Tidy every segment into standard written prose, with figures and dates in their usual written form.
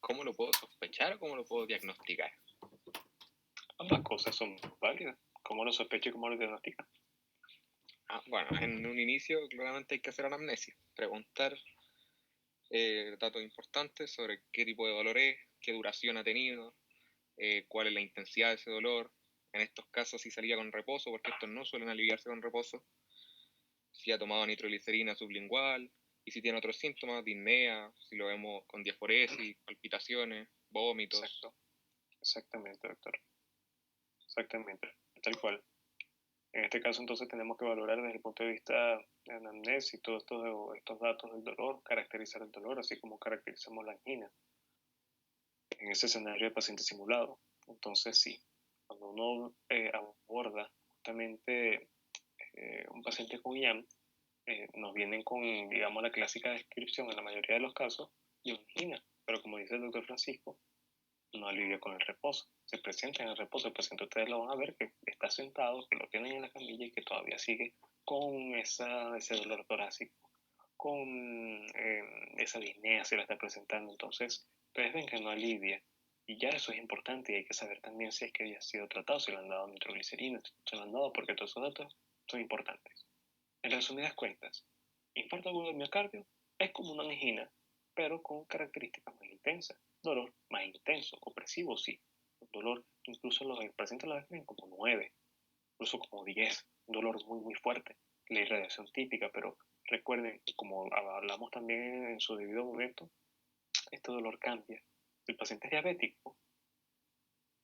¿cómo lo puedo sospechar o cómo lo puedo diagnosticar? Ambas cosas son válidas. ¿Cómo lo sospecho y cómo lo diagnostica? Bueno, en un inicio claramente hay que hacer anamnesis, preguntar datos importantes sobre qué tipo de dolor es, qué duración ha tenido, cuál es la intensidad de ese dolor. En estos casos si salía con reposo, porque estos no suelen aliviarse con reposo. Si ha tomado nitroglicerina sublingual, y si tiene otros síntomas, disnea, si lo vemos con diaforesis, palpitaciones, vómitos. Exacto. Exactamente, doctor. Exactamente, tal cual. En este caso entonces tenemos que valorar desde el punto de vista de anamnesis todos estos datos del dolor, caracterizar el dolor, así como caracterizamos la angina. En ese escenario de paciente simulado. Entonces sí, cuando uno aborda justamente un paciente con IAM, nos vienen con, digamos, la clásica descripción en la mayoría de los casos de angina, pero como dice el doctor Francisco, no alivia con el reposo. Se presenta en el reposo, el paciente ustedes lo van a ver que está sentado, que lo tienen en la camilla y que todavía sigue con ese dolor torácico, con esa disnea se la está presentando. Entonces, ustedes ven que no alivia. Y ya eso es importante y hay que saber también si es que haya sido tratado, si le han dado nitroglicerina, se lo han dado, porque todos esos datos son importantes. En resumidas cuentas, infarto agudo del miocardio es como una angina, pero con características más intensas. Dolor más intenso, opresivo, sí. Un dolor, incluso los pacientes lo definen como 9, incluso como 10. Un dolor muy, muy fuerte. La irradiación típica, pero recuerden, como hablamos también en su debido momento, este dolor cambia. Si el paciente es diabético,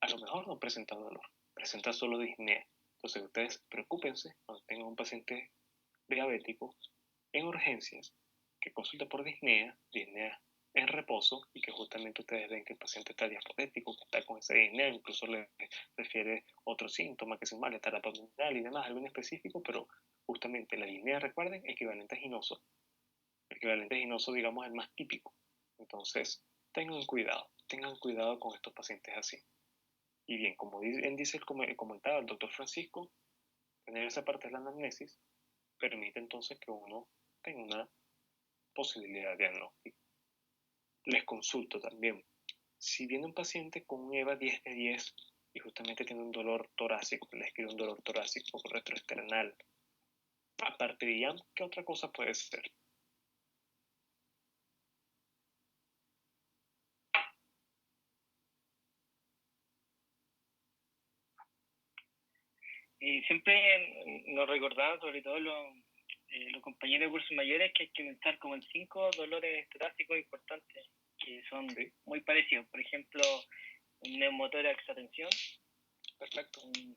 a lo mejor no presenta dolor, presenta solo disnea. Entonces ustedes preocúpense cuando tengan un paciente diabético en urgencias que consulte por disnea en reposo y que justamente ustedes ven que el paciente está diaporético, que está con ese disnea, incluso le refiere otros síntomas que son malestar abdominal y demás, algo en específico, pero justamente la disnea, recuerden, equivalente a ginoso. El equivalente a ginoso, digamos, es el más típico. Entonces, tengan cuidado con estos pacientes así. Y bien, como bien dice comentaba el doctor Francisco, tener esa parte de la anamnesis permite entonces que uno tenga una posibilidad de diagnóstico. Les consulto también. Si viene un paciente con un EVA 10 de 10 y justamente tiene un dolor torácico, le escribe un dolor torácico retroesternal, aparte de IAM, ¿qué otra cosa puede ser? Y siempre nos recordaban, sobre todo los compañeros de cursos mayores, que hay que pensar como en 5 dolores torácicos importantes, que son muy parecidos. Por ejemplo, un neumotórax a tensión, perfecto, un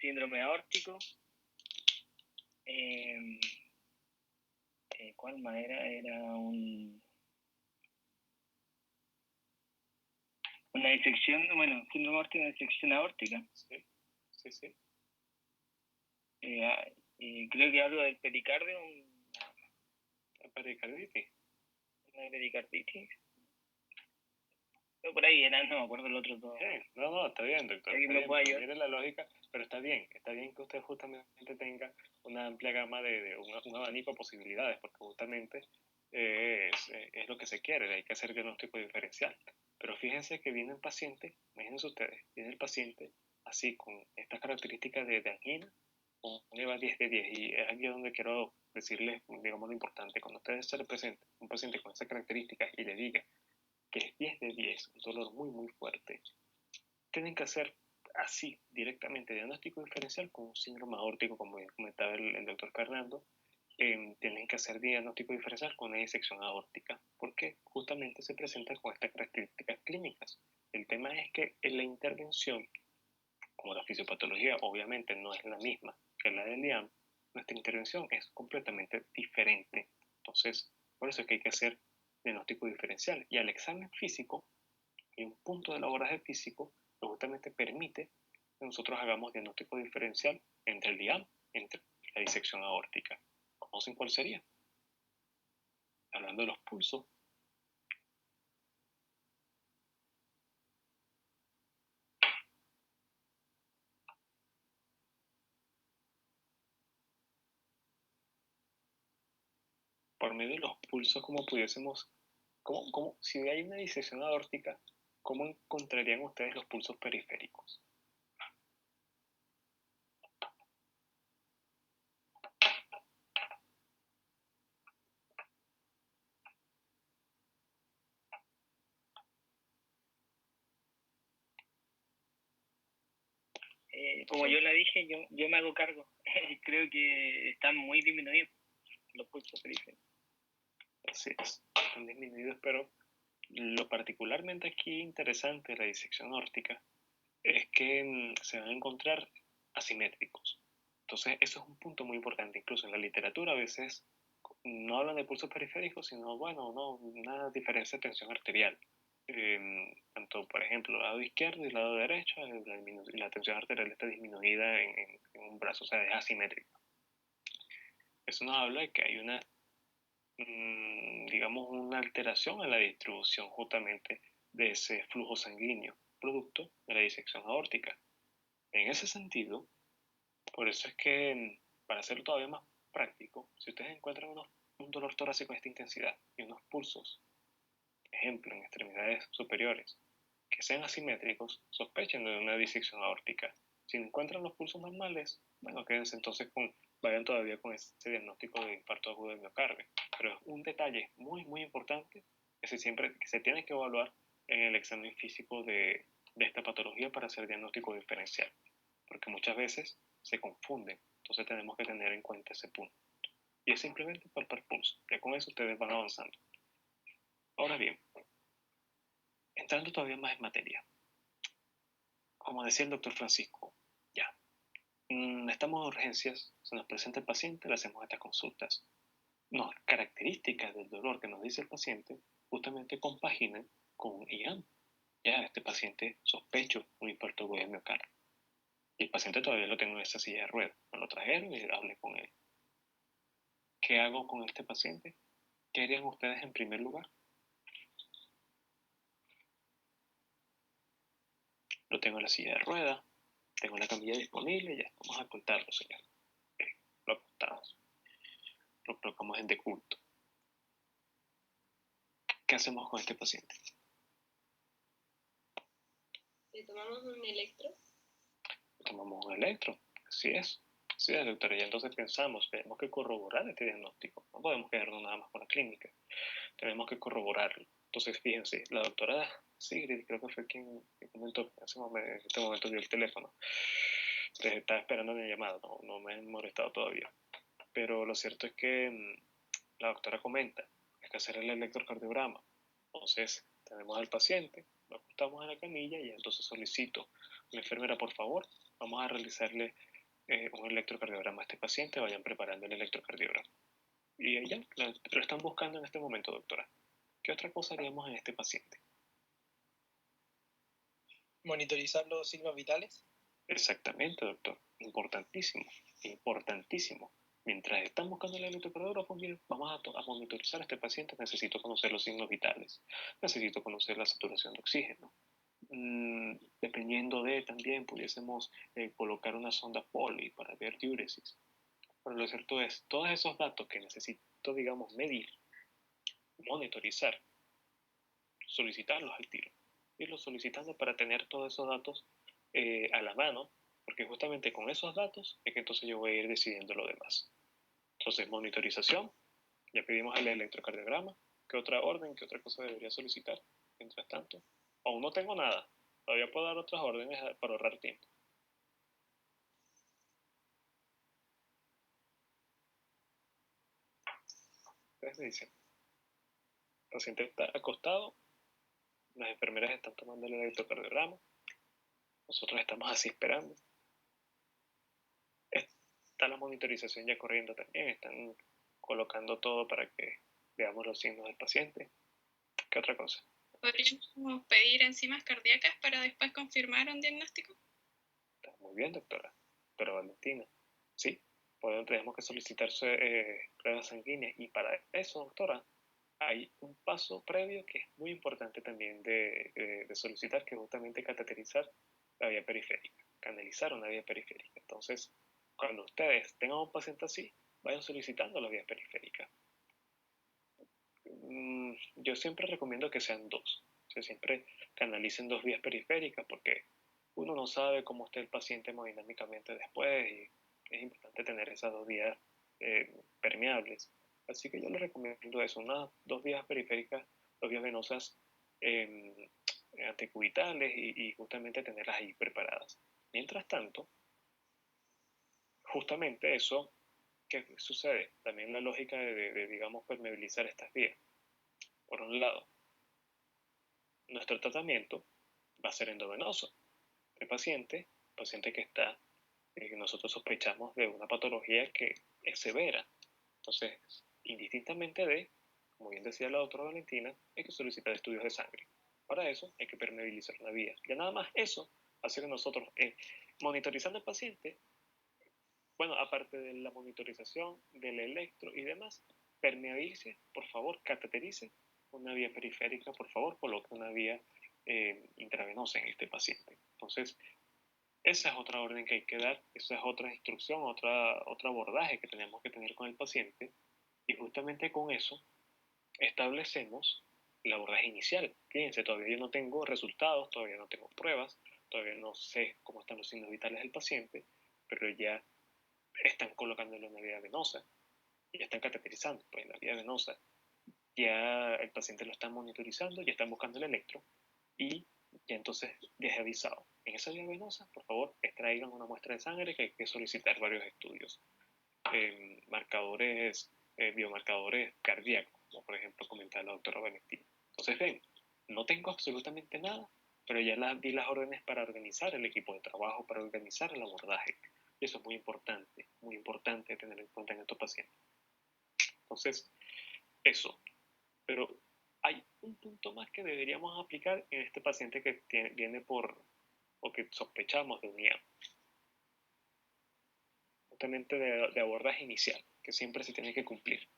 síndrome aórtico, ¿cuál más era? Era una disección, bueno, síndrome aórtico, una disección aórtica. Sí. Creo que algo del pericardio, ¿La pericarditis? Una pericarditis. Por ahí era, no me acuerdo el otro todo. No, está bien, doctor. Mire la lógica, pero está bien que usted justamente tenga una amplia gama de un abanico de posibilidades, porque justamente es lo que se quiere, hay que hacer diagnóstico diferencial. Pero fíjense que viene el paciente, imagínense ustedes, viene el paciente así, con estas características de angina, con un EVA 10 de 10, y es aquí donde quiero decirles, digamos, lo importante. Cuando ustedes se le presenten un paciente con esas características y le diga que es 10 de 10, un dolor muy, muy fuerte, tienen que hacer así, directamente, diagnóstico diferencial con un síndrome aórtico, como comentaba el doctor Fernando. Tienen que hacer diagnóstico diferencial con una disección aórtica, porque justamente se presenta con estas características clínicas. El tema es que en la intervención, como la fisiopatología obviamente no es la misma que la del IAM, nuestra intervención es completamente diferente. Entonces, por eso es que hay que hacer diagnóstico diferencial. Y al examen físico, hay un punto del abordaje físico que justamente permite que nosotros hagamos diagnóstico diferencial entre el IAM, entre la disección aórtica. ¿Conocen cuál sería? Hablando de los pulsos. Por medio de los pulsos, como pudiésemos si hay una disección aórtica, ¿cómo encontrarían ustedes los pulsos periféricos? Como yo la dije, yo me hago cargo. Creo que están muy disminuidos los pulsos periféricos. Así es, están disminuidos, pero lo particularmente aquí interesante de la disección aórtica es que se van a encontrar asimétricos. Entonces, eso es un punto muy importante. Incluso en la literatura a veces no hablan de pulsos periféricos, sino, bueno, no, una diferencia de tensión arterial. Tanto, por ejemplo, lado izquierdo y lado derecho, la tensión arterial está disminuida en un brazo, o sea, es asimétrica. Eso nos habla de que hay una, digamos, una alteración en la distribución justamente de ese flujo sanguíneo, producto de la disección aórtica. En ese sentido, por eso es que, para hacerlo todavía más práctico, si ustedes encuentran un dolor torácico de esta intensidad y unos pulsos, ejemplo, en extremidades superiores, que sean asimétricos, sospechen de una disección aórtica. Si encuentran los pulsos normales, bueno, quédense entonces vayan todavía con ese diagnóstico de infarto agudo de miocardio. Pero es un detalle muy, muy importante que se tiene que evaluar en el examen físico de esta patología para hacer diagnóstico diferencial, porque muchas veces se confunden, entonces tenemos que tener en cuenta ese punto. Y es simplemente palpar pulso, ya con eso ustedes van avanzando. Ahora bien, entrando todavía más en materia, como decía el doctor Francisco, ya, estamos en urgencias, se nos presenta el paciente, le hacemos estas consultas. No, características del dolor que nos dice el paciente justamente compaginan con IAM. Ya, este paciente sospecho un infarto agudo de miocardio. Y el paciente todavía lo tengo en esa silla de ruedas. Me lo trajeron y hablé con él. ¿Qué hago con este paciente? ¿Qué harían ustedes en primer lugar? Lo tengo en la silla de ruedas, tengo la camilla disponible, ya, vamos a ocultarlo, señor. Lo acostamos, lo colocamos en decúbito. ¿Qué hacemos con este paciente? ¿Le tomamos un electro? Le tomamos un electro, así es. Sí, doctora, y entonces pensamos, tenemos que corroborar este diagnóstico. No podemos quedarnos nada más con la clínica. Tenemos que corroborarlo. Entonces, fíjense, la doctora Sigrid, creo que fue quien comentó, en este momento dio el teléfono. Entonces, estaba esperando mi llamada, no me han molestado todavía. Pero lo cierto es que la doctora comenta, hay que hacer el electrocardiograma. Entonces, tenemos al paciente, lo acostamos en la camilla y entonces solicito, la enfermera, por favor, vamos a realizarle un electrocardiograma a este paciente, vayan preparando el electrocardiograma. Y ella lo están buscando en este momento, doctora. ¿Qué otra cosa haríamos en este paciente? ¿Monitorizar los signos vitales? Exactamente, doctor. Importantísimo, importantísimo. Mientras están buscando el electrocardiograma, vamos a monitorizar a este paciente. Necesito conocer los signos vitales. Necesito conocer la saturación de oxígeno. Dependiendo de, también pudiésemos colocar una sonda Foley para ver diuresis. Pero lo cierto es, todos esos datos que necesito, digamos, medir, monitorizar, solicitarlos al tiro. Irlos solicitando para tener todos esos datos a la mano, porque justamente con esos datos es que entonces yo voy a ir decidiendo lo demás. Entonces, monitorización, ya pedimos el electrocardiograma. ¿Qué otra orden, qué otra cosa debería solicitar? Mientras tanto, aún no tengo nada. Todavía puedo dar otras órdenes para ahorrar tiempo. Ustedes me dicen, el paciente está acostado, las enfermeras están tomando el electrocardiograma, nosotros estamos así esperando. Está la monitorización ya corriendo también, están colocando todo para que veamos los signos del paciente. ¿Qué otra cosa? ¿Podríamos pedir enzimas cardíacas para después confirmar un diagnóstico? Está muy bien, doctora. Doctora Valentina. Sí, tenemos que solicitar pruebas sanguíneas y para eso, doctora, hay un paso previo que es muy importante también de solicitar, que es justamente cateterizar la vía periférica, canalizar una vía periférica. Entonces, cuando ustedes tengan un paciente así, vayan solicitando la vía periférica. Yo siempre recomiendo que sean dos. O sea, siempre canalicen dos vías periféricas porque uno no sabe cómo está el paciente hemodinámicamente después y es importante tener esas dos vías permeables. Así que yo les recomiendo eso, dos vías periféricas, dos vías venosas anticubitales y justamente tenerlas ahí preparadas. Mientras tanto, justamente eso, ¿qué sucede? También la lógica de digamos, permeabilizar estas vías. Por un lado, nuestro tratamiento va a ser endovenoso. El paciente que está, nosotros sospechamos de una patología que es severa. Entonces, indistintamente de, como bien decía la doctora Valentina, hay que solicitar estudios de sangre. Para eso hay que permeabilizar una vía. Ya nada más eso hace que nosotros, monitorizando al paciente, bueno, aparte de la monitorización, del electro y demás, permeabilice, por favor, cateterice una vía periférica, por favor, coloque una vía intravenosa en este paciente. Entonces, esa es otra orden que hay que dar, esa es otra instrucción, otro abordaje que tenemos que tener con el paciente y justamente con eso establecemos el abordaje inicial. Fíjense, todavía yo no tengo resultados, todavía no tengo pruebas, todavía no sé cómo están los signos vitales del paciente, pero ya están colocándole una vía venosa y ya están cateterizando pues, la vía venosa. Ya el paciente lo están monitorizando, ya están buscando el electro y ya entonces ya es avisado. En esa vía venosa, por favor, extraigan una muestra de sangre que hay que solicitar varios estudios. Marcadores, biomarcadores cardíacos, como por ejemplo comentaba la doctora Valentina. Entonces, ven, no tengo absolutamente nada, pero ya di las órdenes para organizar el equipo de trabajo, para organizar el abordaje. Y eso es muy importante tener en cuenta en estos pacientes. Entonces, eso. Pero hay un punto más que deberíamos aplicar en este paciente que viene o que sospechamos de un IAM. Justamente de abordaje inicial, que siempre se tiene que cumplir.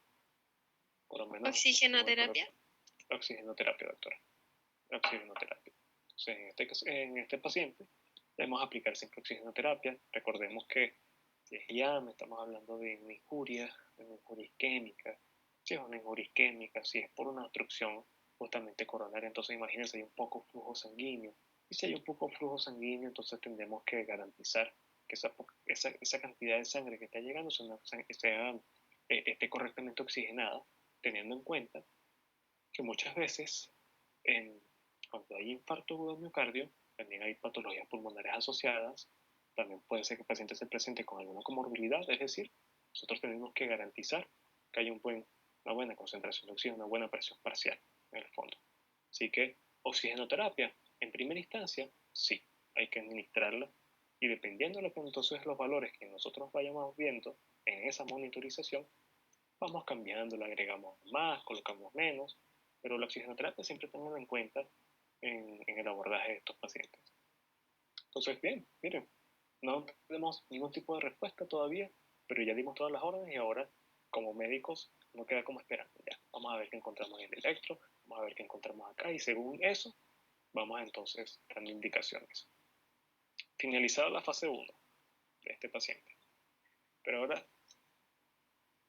Por lo menos, ¿Oxigenoterapia? Oxigenoterapia, doctora. Oxigenoterapia. Entonces, en este paciente debemos aplicar siempre oxigenoterapia. Recordemos que si es IAM, estamos hablando de una injuria isquémica. Si es una injuria isquémica, si es por una obstrucción justamente coronaria, entonces imagínense, hay un poco flujo sanguíneo. Y si hay un poco flujo sanguíneo, entonces tendremos que garantizar que esa cantidad de sangre que está llegando esté correctamente oxigenada, teniendo en cuenta que muchas veces cuando hay infarto agudo de miocardio, también hay patologías pulmonares asociadas, también puede ser que el paciente se presente con alguna comorbilidad, es decir, nosotros tenemos que garantizar que haya una buena concentración de oxígeno, una buena presión parcial en el fondo. Así que oxigenoterapia, en primera instancia, sí, hay que administrarla y dependiendo de lo que entonces los valores que nosotros vayamos viendo en esa monitorización, vamos cambiando, le agregamos más, colocamos menos, pero la oxigenoterapia siempre teniendo en cuenta en el abordaje de estos pacientes. Entonces, bien, miren, no tenemos ningún tipo de respuesta todavía, pero ya dimos todas las órdenes y ahora, como médicos, no queda como esperando. Ya, vamos a ver qué encontramos en el electro, vamos a ver qué encontramos acá y según eso, vamos entonces dando indicaciones. Finalizada la fase 1 de este paciente. Pero ahora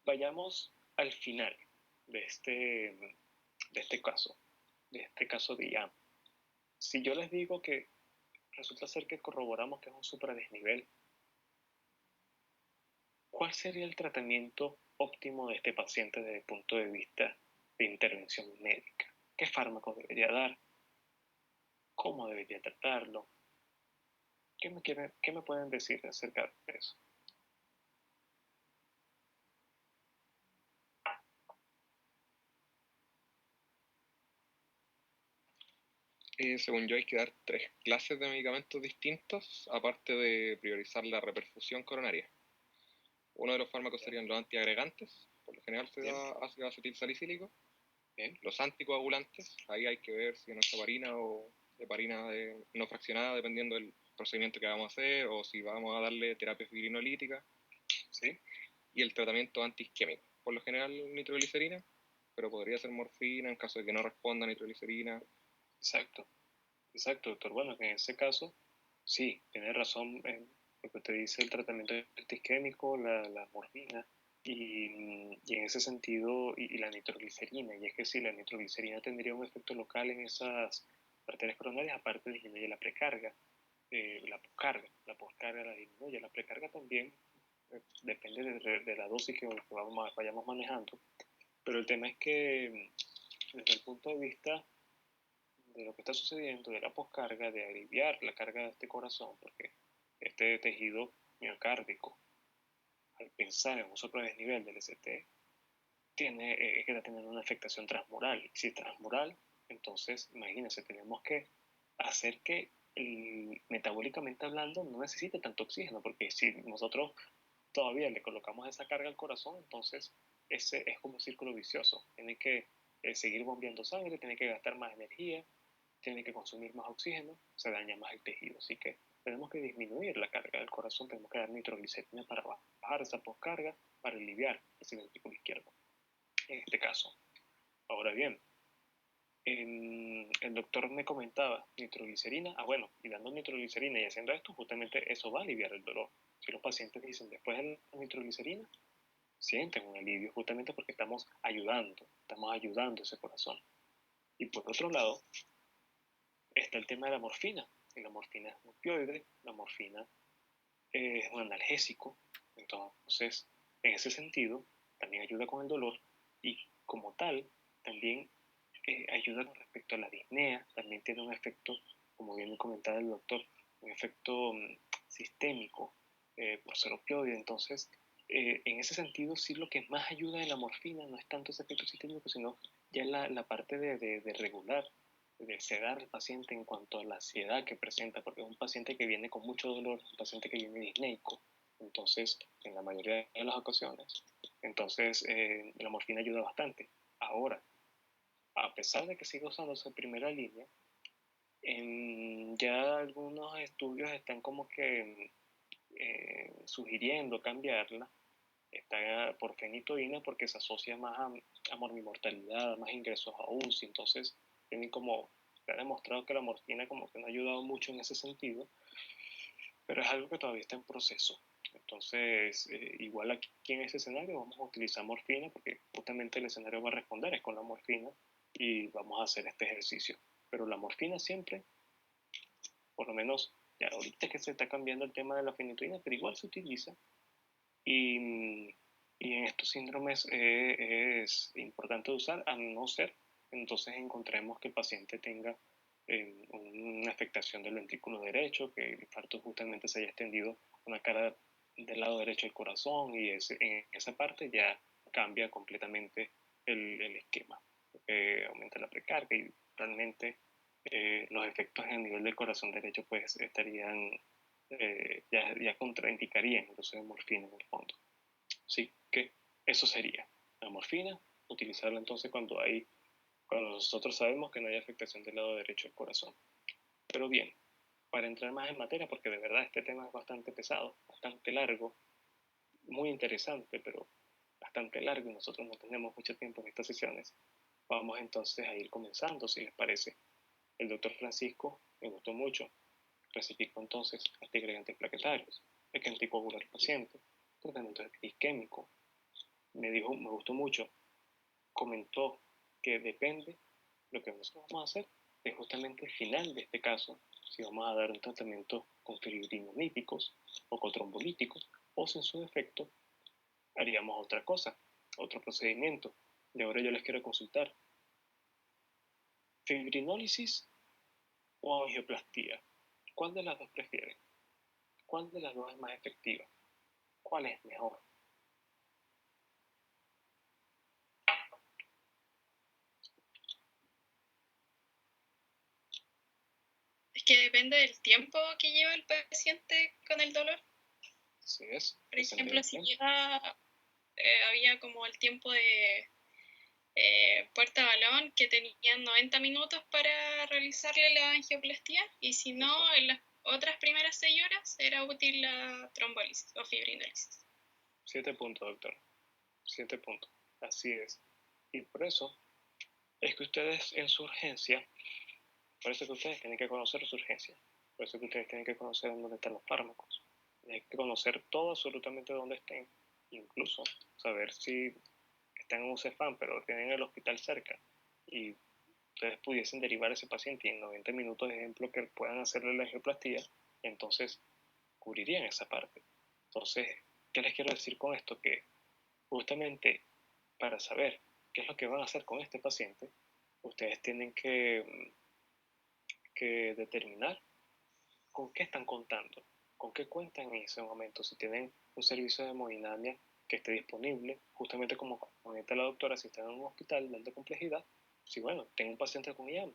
vayamos al final de este caso de IAM. Si yo les digo que resulta ser que corroboramos que es un supradesnivel, ¿cuál sería el tratamiento óptimo de este paciente desde el punto de vista de intervención médica? ¿Qué fármacos debería dar? ¿Cómo debería tratarlo? ¿Qué me pueden decir acerca de eso? Según yo hay que dar 3 clases de medicamentos distintos, aparte de priorizar la reperfusión coronaria. Uno de los fármacos serían los antiagregantes, por lo general se da ácido acetilsalicílico. Los anticoagulantes, ahí hay que ver si es heparina o heparina no fraccionada, dependiendo del procedimiento que vamos a hacer, o si vamos a darle terapia fibrinolítica. ¿Sí? Y el tratamiento antiisquémico, por lo general nitroglicerina, pero podría ser morfina en caso de que no responda a nitroglicerina. Exacto, doctor. Bueno, en ese caso, sí, tiene razón en lo que usted dice, el tratamiento antiisquémico, la morfina, Y en ese sentido, y la nitroglicerina, y es que si la nitroglicerina tendría un efecto local en esas arterias coronarias, aparte disminuye la precarga, la poscarga la disminuye, la precarga también depende de la dosis que vayamos manejando, pero el tema es que desde el punto de vista de lo que está sucediendo, de la poscarga, de aliviar la carga de este corazón, porque este tejido miocárdico, al pensar en un soplo de desnivel del ST, tiene que tener una afectación transmural. Y si es transmural, entonces, imagínense, tenemos que hacer que metabólicamente hablando no necesite tanto oxígeno, porque si nosotros todavía le colocamos esa carga al corazón, entonces ese es como un círculo vicioso. Tiene que seguir bombeando sangre, tiene que gastar más energía, tiene que consumir más oxígeno, se daña más el tejido. Así que tenemos que disminuir la carga del corazón, tenemos que dar nitroglicerina para bajar esa poscarga, para aliviar ese ventrículo izquierdo, en este caso. Ahora bien, el doctor me comentaba nitroglicerina, bueno, y dando nitroglicerina y haciendo esto, justamente eso va a aliviar el dolor. Si los pacientes dicen después de la nitroglicerina, sienten un alivio justamente porque estamos ayudando ese corazón. Y por otro lado, está el tema de la morfina. Y la morfina es un opioide, la morfina es un analgésico, entonces en ese sentido también ayuda con el dolor y como tal también ayuda con respecto a la disnea, también tiene un efecto, como bien me comentaba el doctor, un efecto sistémico por ser opioide. Entonces en ese sentido sí lo que más ayuda de la morfina no es tanto ese efecto sistémico, sino ya la parte de regular, de sedar al paciente en cuanto a la ansiedad que presenta, porque es un paciente que viene con mucho dolor, un paciente que viene disneico, entonces en la mayoría de las ocasiones, entonces la morfina ayuda bastante. Ahora, a pesar de que sigue usándose en primera línea, ya algunos estudios están como que sugiriendo cambiarla, está por fenitoína porque se asocia más a mortalidad, más ingresos a UCI, entonces tienen como, se ha demostrado que la morfina como que no ha ayudado mucho en ese sentido, pero es algo que todavía está en proceso. Entonces, igual aquí en ese escenario vamos a utilizar morfina porque justamente el escenario va a responder es con la morfina y vamos a hacer este ejercicio. Pero la morfina siempre, por lo menos ya ahorita es que se está cambiando el tema de la fenitoína, pero igual se utiliza. Y en estos síndromes es importante usar, a no ser, entonces encontremos que el paciente tenga una afectación del ventrículo derecho, que el infarto justamente se haya extendido a una cara del lado derecho del corazón y en esa parte ya cambia completamente el esquema. Aumenta la precarga y realmente los efectos a nivel del corazón derecho pues estarían ya contraindicarían el uso de morfina en el fondo. Así que eso sería la morfina, utilizarla entonces cuando nosotros sabemos que no hay afectación del lado derecho del corazón. Pero bien, para entrar más en materia, porque de verdad este tema es bastante pesado, bastante largo, muy interesante, pero bastante largo y nosotros no tenemos mucho tiempo en estas sesiones, vamos entonces a ir comenzando, si les parece. El doctor Francisco me gustó mucho, clasificó entonces antiagregantes plaquetarios, hay que anticoagular al paciente, tratamiento isquémico. Me gustó mucho, comentó que depende lo que nosotros vamos a hacer, es justamente el final de este caso, si vamos a dar un tratamiento con fibrinolíticos o con trombolíticos, o si en su defecto haríamos otra cosa, otro procedimiento. Y ahora yo les quiero consultar, ¿fibrinólisis o angioplastía? ¿Cuál de las dos prefieren? ¿Cuál de las dos es más efectiva? ¿Cuál es mejor? Es que depende del tiempo que lleva el paciente con el dolor. Así es. Por ejemplo, si ya había como el tiempo de puerta balón que tenían 90 minutos para realizarle la angioplastía y si no, en las otras primeras 6 horas era útil la trombolisis o fibrinólisis. 7 puntos, doctor. 7 puntos. Así es. Y por eso es que ustedes en su urgencia, por eso que ustedes tienen que conocer su urgencia, por eso que ustedes tienen que conocer dónde están los fármacos, tienen que conocer todo absolutamente dónde estén, incluso saber si están en un CEFAM, pero tienen el hospital cerca, y ustedes pudiesen derivar a ese paciente y en 90 minutos, de ejemplo, que puedan hacerle la angioplastía, entonces cubrirían esa parte. Entonces, ¿qué les quiero decir con esto? Que justamente para saber qué es lo que van a hacer con este paciente, ustedes tienen que determinar con qué están contando, con qué cuentan en ese momento, si tienen un servicio de hemodinamia que esté disponible, justamente como comenta la doctora, si están en un hospital de alta complejidad, si bueno, tengo un paciente con IAM,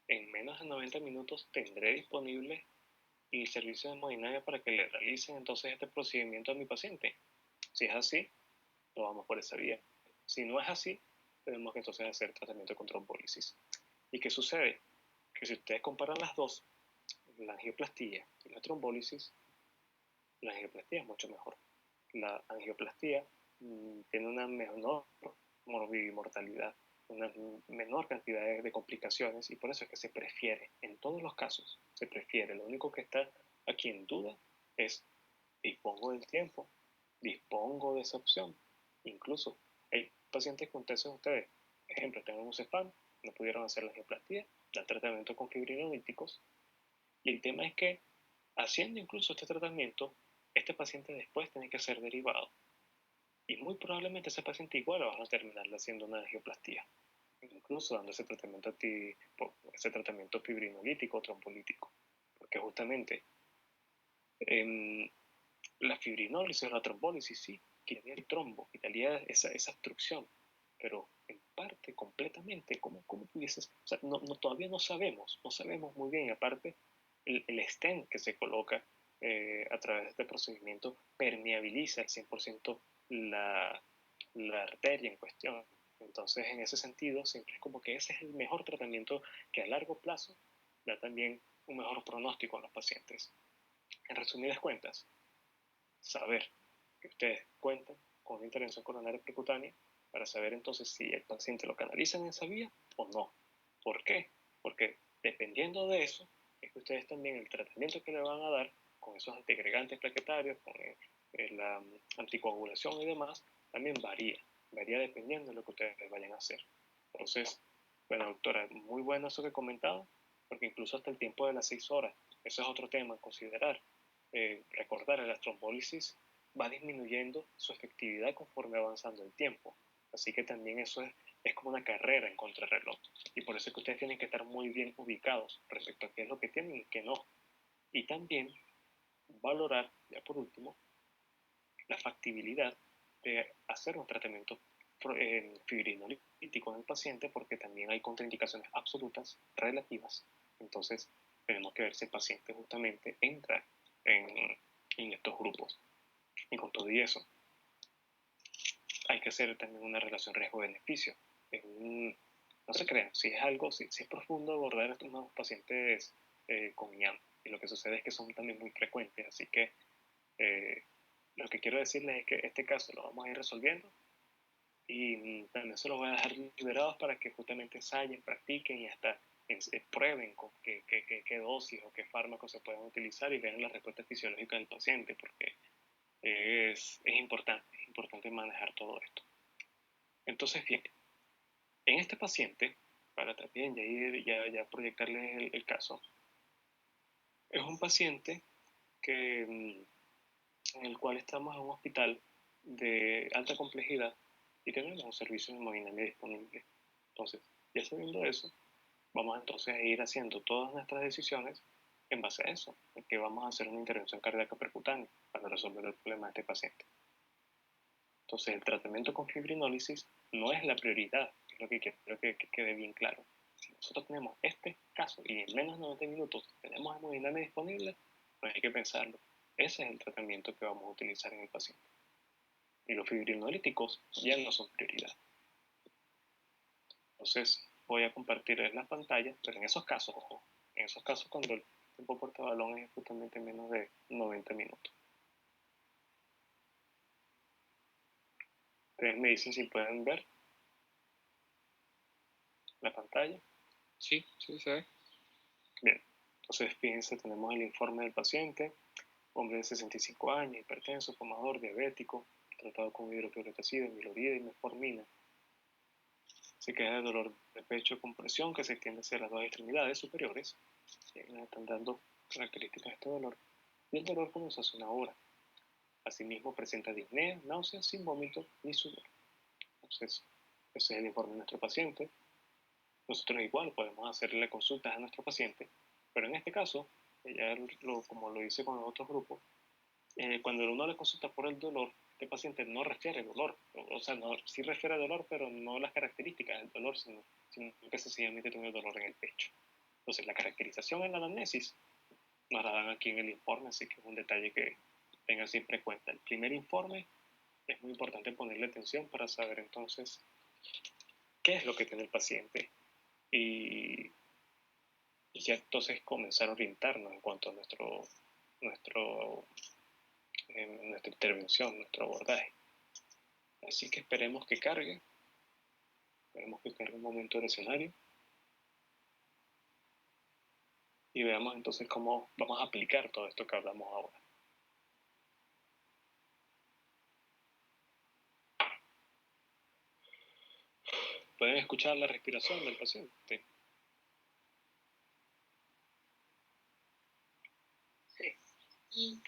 en menos de 90 minutos tendré disponible el servicio de hemodinamia para que le realicen entonces este procedimiento a mi paciente. Si es así, lo vamos por esa vía. Si no es así, tenemos que entonces hacer tratamiento con trombólisis. ¿Y qué sucede? Que si ustedes comparan las dos, la angioplastía y la trombólisis, la angioplastía es mucho mejor. La angioplastía tiene una menor mortalidad, una menor cantidad de complicaciones, y por eso es que se prefiere, en todos los casos, se prefiere. Lo único que está aquí en duda es, dispongo del tiempo, dispongo de esa opción. Incluso hay pacientes que ustedes, por ejemplo, tienen un CEFAM, no pudieron hacer la angioplastía, dan tratamiento con fibrinolíticos, y el tema es que haciendo incluso este tratamiento, este paciente después tiene que ser derivado. Y muy probablemente ese paciente igual va a terminar haciendo una angioplastía, incluso dando ese tratamiento fibrinolítico o trombolítico. Porque justamente la fibrinólisis o la trombólisis sí, quitaría el trombo, quitaría esa obstrucción, pero en parte, completamente, ¿cómo pudieses? O sea, todavía no sabemos muy bien. Aparte, el stent que se coloca a través de este procedimiento permeabiliza al 100% la arteria en cuestión. Entonces, en ese sentido, siempre es como que ese es el mejor tratamiento que a largo plazo da también un mejor pronóstico a los pacientes. En resumidas cuentas, saber que ustedes cuentan con una intervención coronaria percutánea para saber entonces si el paciente lo canaliza en esa vía o no. ¿Por qué? Porque dependiendo de eso, es que ustedes también el tratamiento que le van a dar con esos antiagregantes plaquetarios, con la anticoagulación y demás, también varía dependiendo de lo que ustedes vayan a hacer. Entonces, bueno, doctora, muy bueno eso que comentaba, porque incluso hasta el tiempo de las 6 horas, eso es otro tema a considerar. Recordar, la trombólisis va disminuyendo su efectividad conforme avanzando el tiempo. Así que también eso es como una carrera en contrarreloj. Y por eso es que ustedes tienen que estar muy bien ubicados respecto a qué es lo que tienen y qué no. Y también valorar, ya por último, la factibilidad de hacer un tratamiento fibrinolítico en el paciente, porque también hay contraindicaciones absolutas relativas. Entonces, tenemos que ver si el paciente justamente entra en estos grupos. Y con todo y eso, hay que hacer también una relación riesgo-beneficio. No se crean, si es profundo abordar a estos nuevos pacientes con IAM, y lo que sucede es que son también muy frecuentes, así que lo que quiero decirles es que este caso lo vamos a ir resolviendo, y también se los voy a dejar liberados para que justamente ensayen, practiquen y hasta prueben con qué dosis o qué fármacos se pueden utilizar y vean la respuesta fisiológica del paciente, porque es importante manejar todo esto. Entonces, bien, en este paciente, para también ya proyectarles el caso, es un paciente en el cual estamos en un hospital de alta complejidad y tenemos un servicio de hemodinamia disponible. Entonces, ya sabiendo eso, vamos entonces a ir haciendo todas nuestras decisiones en base a eso, en que vamos a hacer una intervención cardíaca percutánea para resolver el problema de este paciente. Entonces, el tratamiento con fibrinólisis no es la prioridad, es lo que quiero que quede bien claro. Si nosotros tenemos este caso y en menos de 90 minutos tenemos hemodinamia disponible, no hay que pensarlo. Ese es el tratamiento que vamos a utilizar en el paciente. Y los fibrinolíticos ya no son prioridad. Entonces, voy a compartirles la pantalla, pero en esos casos, ojo, en esos casos cuando el tiempo portabalón es justamente menos de 90 minutos. Ustedes me dicen si pueden ver la pantalla. Sí, se ve. Bien, entonces fíjense, tenemos el informe del paciente, hombre de 65 años, hipertenso, fumador, diabético, tratado con hidroclorotiazida, milorida y metformina. Se queda el dolor de pecho con presión que se extiende hacia las dos extremidades superiores. Y ahí nos están dando características de este dolor. Y el dolor comenzó hace una hora. Asimismo presenta disnea, náuseas sin vómito ni sudor. Entonces, ese es el informe de nuestro paciente. Nosotros igual podemos hacerle consultas a nuestro paciente, pero en este caso, como lo hice con los otros grupos, cuando uno le consulta por el dolor, este paciente no refiere dolor, o sea, sí refiere dolor, pero no las características del dolor, sino que sencillamente tiene dolor en el pecho. Entonces, la caracterización en la anamnesis nos la dan aquí en el informe, así que es un detalle que tengan siempre en cuenta. El primer informe es muy importante ponerle atención para saber entonces qué es lo que tiene el paciente y ya entonces comenzar a orientarnos en cuanto a nuestra intervención, nuestro abordaje. Así que esperemos que cargue un momento el escenario y veamos entonces cómo vamos a aplicar todo esto que hablamos ahora. ¿Pueden escuchar la respiración del paciente? Sí.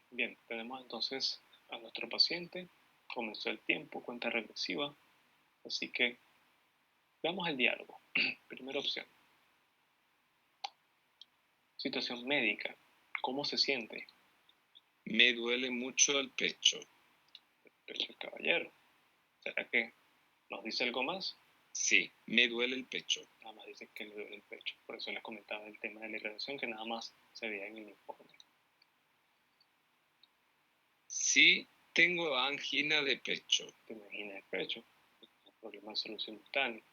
Bien, tenemos entonces a nuestro paciente, comenzó el tiempo, cuenta regresiva, así que veamos el diálogo. Primera opción. Situación médica, ¿cómo se siente? Me duele mucho el pecho. El pecho del caballero. ¿Será que nos dice algo más? Sí, me duele el pecho. Nada más dice que le duele el pecho. Por eso les comentaba el tema de la irradiación que nada más se veía en el informe. Sí, tengo angina de pecho. Tiene angina de pecho, un problema de salud simultáneo.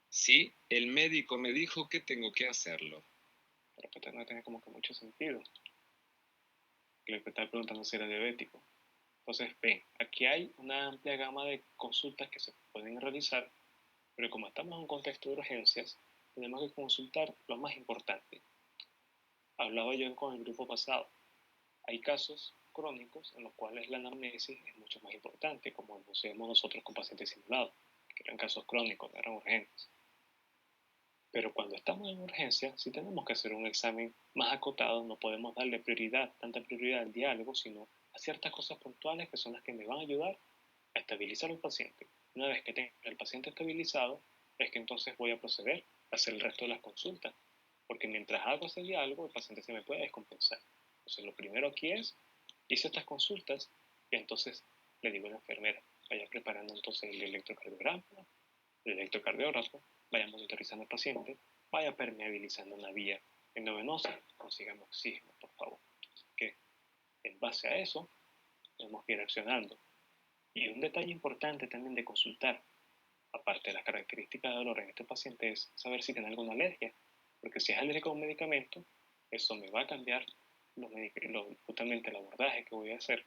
Sí, el médico me dijo que tengo que hacerlo. Pero que no tiene como que mucho sentido. Le estaba preguntando si era diabético. Entonces, ven, aquí hay una amplia gama de consultas que se pueden realizar, pero como estamos en un contexto de urgencias, tenemos que consultar lo más importante. Hablaba yo con el grupo pasado. Hay casos crónicos en los cuales la anamnesis es mucho más importante, como lo hacemos nosotros con pacientes simulados, que eran casos crónicos, no eran urgentes. Pero cuando estamos en urgencia, sí tenemos que hacer un examen más acotado, no podemos darle tanta prioridad al diálogo, sino a ciertas cosas puntuales que son las que me van a ayudar a estabilizar al paciente. Una vez que tenga el paciente estabilizado, es que entonces voy a proceder a hacer el resto de las consultas, porque mientras hago ese diálogo, el paciente se me puede descompensar. Entonces, lo primero aquí es, hice estas consultas y entonces le digo a la enfermera, vaya preparando entonces el electrocardiograma, el electrocardiógrafo, vaya monitorizando al paciente, vaya permeabilizando una vía endovenosa, consigamos oxígeno, por favor. Así que, en base a eso, tenemos que ir accionando. Y un detalle importante también de consultar, aparte de las características de dolor en este paciente, es saber si tiene alguna alergia. Porque si es alérgico a un medicamento, eso me va a cambiar justamente el abordaje que voy a hacer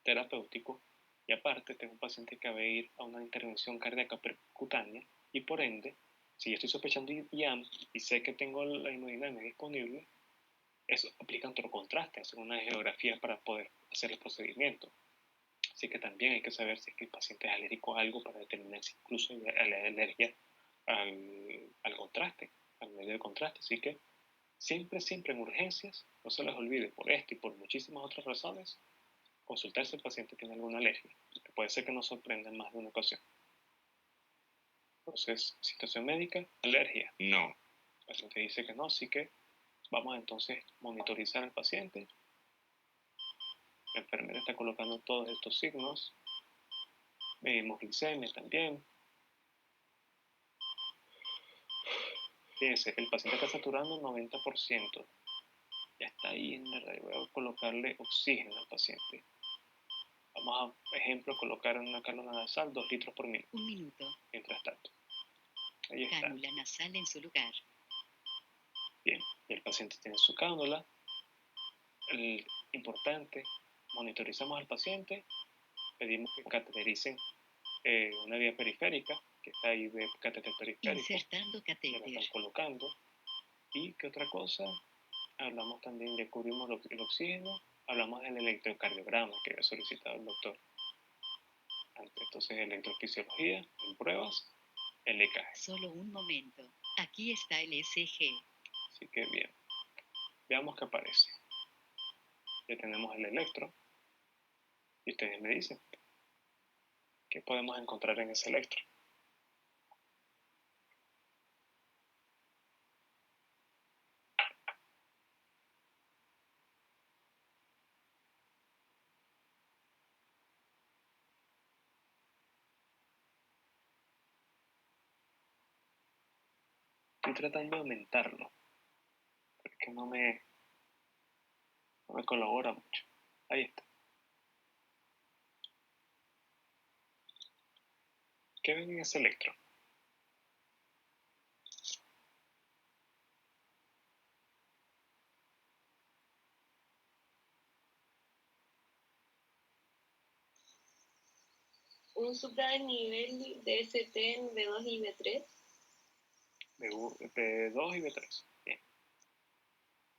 terapéutico. Y aparte, tengo un paciente que va a ir a una intervención cardíaca percutánea y por ende, si yo estoy sospechando IAM y sé que tengo la hemodinamia disponible, eso aplica otro contraste, hacer una geografía para poder hacer el procedimiento. Así que también hay que saber si es que el paciente es alérgico a algo para determinar si incluso hay alergia al contraste, al medio de contraste. Así que siempre en urgencias, no se les olvide por esto y por muchísimas otras razones, consultar si el paciente tiene alguna alergia, que puede ser que nos sorprenda en más de una ocasión. Entonces, situación médica, alergia. No. El paciente dice que no, así que vamos entonces a monitorizar al paciente. La enfermera está colocando todos estos signos. Medimos glicemia también. Fíjense, el paciente está saturando un 90%. Ya está ahí en la radio. Voy a colocarle oxígeno al paciente. Vamos a, ejemplo, colocar en una cánula nasal 2 litros por minuto. 1 minuto. Mientras tanto. Ahí está. Cánula nasal en su lugar. Bien, y el paciente tiene su cánula. Importante, monitorizamos al paciente, pedimos que catetericen una vía periférica, que está ahí de catéter periférico. Insertando Se la catéter. están colocando. ¿Y qué otra cosa? hablamos también, ya cubrimos el oxígeno, hablamos del electrocardiograma que había solicitado el doctor. Entonces, electrofisiología, en pruebas, el EKG. Solo un momento. Aquí está el ECG. Así que bien. Veamos qué aparece. Ya tenemos el electro. Y ustedes me dicen, ¿qué podemos encontrar en ese electro? Estoy tratando de aumentarlo, porque no me colabora mucho. Ahí está. ¿Qué ven en ese electro? Un supradesnivel de ST en B2 y B3. B2 y B3. Bien.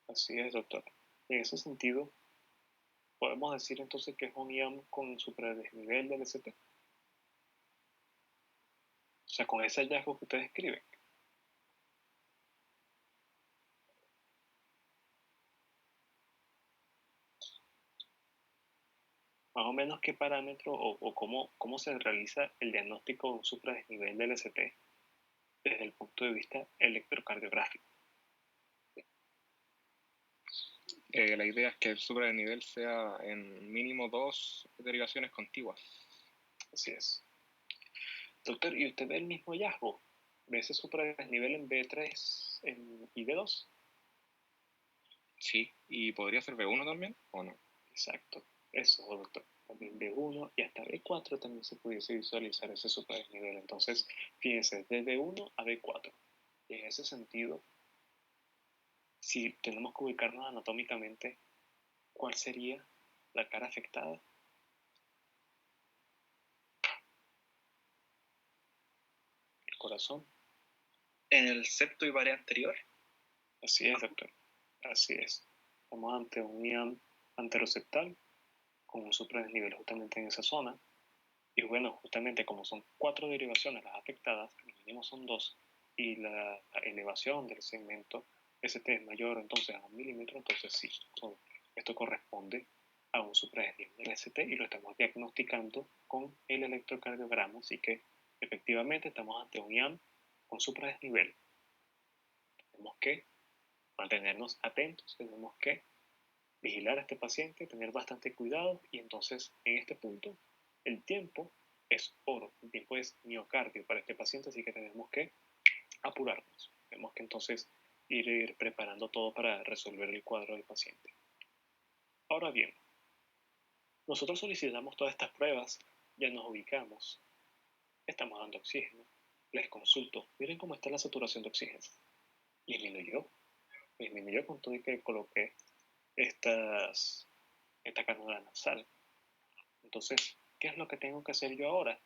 Así es, doctor. En ese sentido, ¿podemos decir entonces que es un IAM con supradesnivel del ST? O sea, con ese hallazgo que ustedes escriben. Más o menos qué parámetro o cómo se realiza el diagnóstico de un supradesnivel del ST desde el punto de vista electrocardiográfico. La idea es que el supradesnivel sea en mínimo 2 derivaciones contiguas. Así es. Doctor, ¿y usted ve el mismo hallazgo? ¿Ve ese supradesnivel en B3 y B2? Sí, ¿y podría ser B1 también o no? Exacto, eso, doctor. También B1 y hasta B4 también se pudiese visualizar ese supradesnivel. Entonces, fíjense, de B1 a B4. Y en ese sentido, si tenemos que ubicarnos anatómicamente, ¿cuál sería la cara afectada? El corazón. En el septo y pared anterior. Así es, doctor. Así es. Estamos ante un IAM anteroseptal con un supradesnivel justamente en esa zona. Y bueno, justamente como son 4 derivaciones las afectadas, el mínimo son 2, y la elevación del segmento ST es mayor entonces a 1 milímetro, entonces sí, esto corresponde a un supradesnivel del ST y lo estamos diagnosticando con el electrocardiograma, así que efectivamente estamos ante un IAM con supradesnivel. Tenemos que mantenernos atentos, tenemos que vigilar a este paciente, tener bastante cuidado y entonces en este punto el tiempo es oro, el tiempo es miocardio para este paciente, así que tenemos que apurarnos, tenemos que entonces ir preparando todo para resolver el cuadro del paciente. Ahora bien, nosotros solicitamos todas estas pruebas, ya nos ubicamos, estamos dando oxígeno, les consulto, miren cómo está la saturación de oxígeno, disminuyó con todo y que coloqué esta cánula nasal. Entonces, ¿qué es lo que tengo que hacer yo ahora?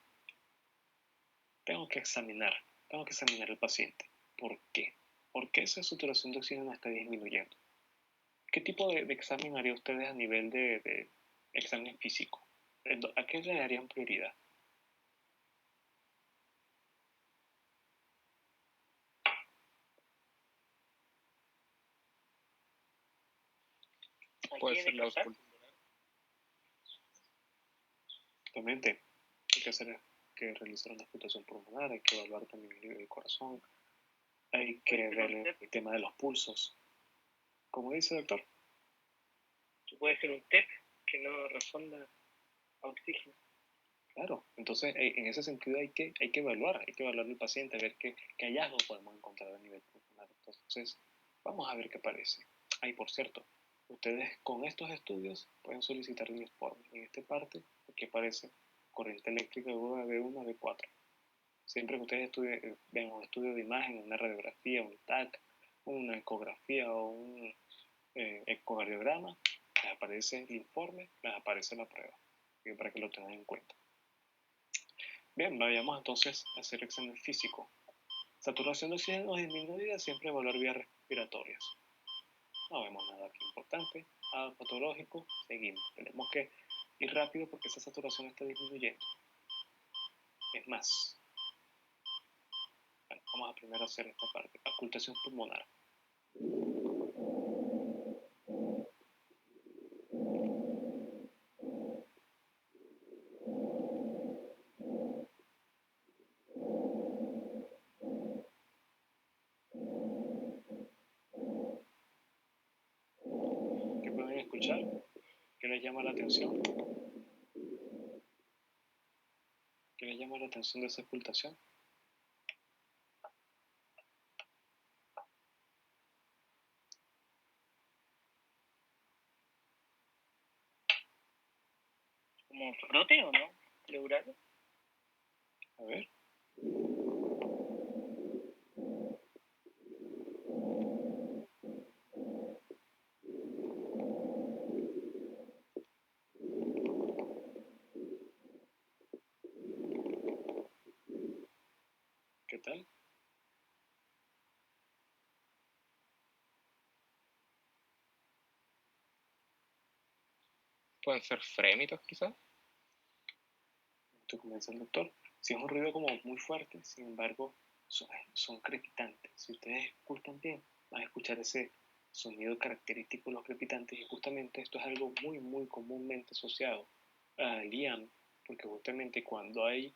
Tengo que examinar al paciente. ¿Por qué? ¿Por qué esa saturación de oxígeno está disminuyendo? ¿Qué tipo de examen haría ustedes a nivel de examen físico? ¿A qué le darían prioridad? Puede ser la auscultación. Exactamente. Hay que realizar una auscultación pulmonar, hay que evaluar también el corazón, hay que ver el tema de los pulsos. ¿Cómo dice, doctor? Puede ser un TEP que no responda a oxígeno. Claro, entonces en ese sentido hay que evaluar al paciente, a ver qué hallazgo podemos encontrar a nivel pulmonar. Entonces, vamos a ver qué parece. Ahí, por cierto, ustedes con estos estudios pueden solicitar un informe. En esta parte, aquí aparece corriente eléctrica de B1 a B4. Siempre que ustedes ven un estudio de imagen, una radiografía, un TAC, una ecografía o un ecocardiograma, les aparece el informe, les aparece la prueba, para que lo tengan en cuenta. Bien, vayamos entonces a hacer examen físico. Saturación de oxígeno disminuida, siempre evaluar vías respiratorias. no vemos nada aquí importante. Patológico, seguimos. Tenemos que ir rápido porque esa saturación está disminuyendo. Es más, bueno, vamos a primero hacer esta parte, auscultación pulmonar. ¿Qué pueden escuchar? ¿Qué les llama la atención? ¿Qué les llama la atención de esa auscultación? ¿Como frote o no? ¿Pleural? A ver. ¿Qué tal? Pueden ser frémitos, quizás. Esto comienza el doctor. Si es un ruido como muy fuerte, sin embargo, son crepitantes. Si ustedes escuchan bien, van a escuchar ese sonido característico de los crepitantes, y justamente esto es algo muy, muy comúnmente asociado al IAM, porque justamente cuando hay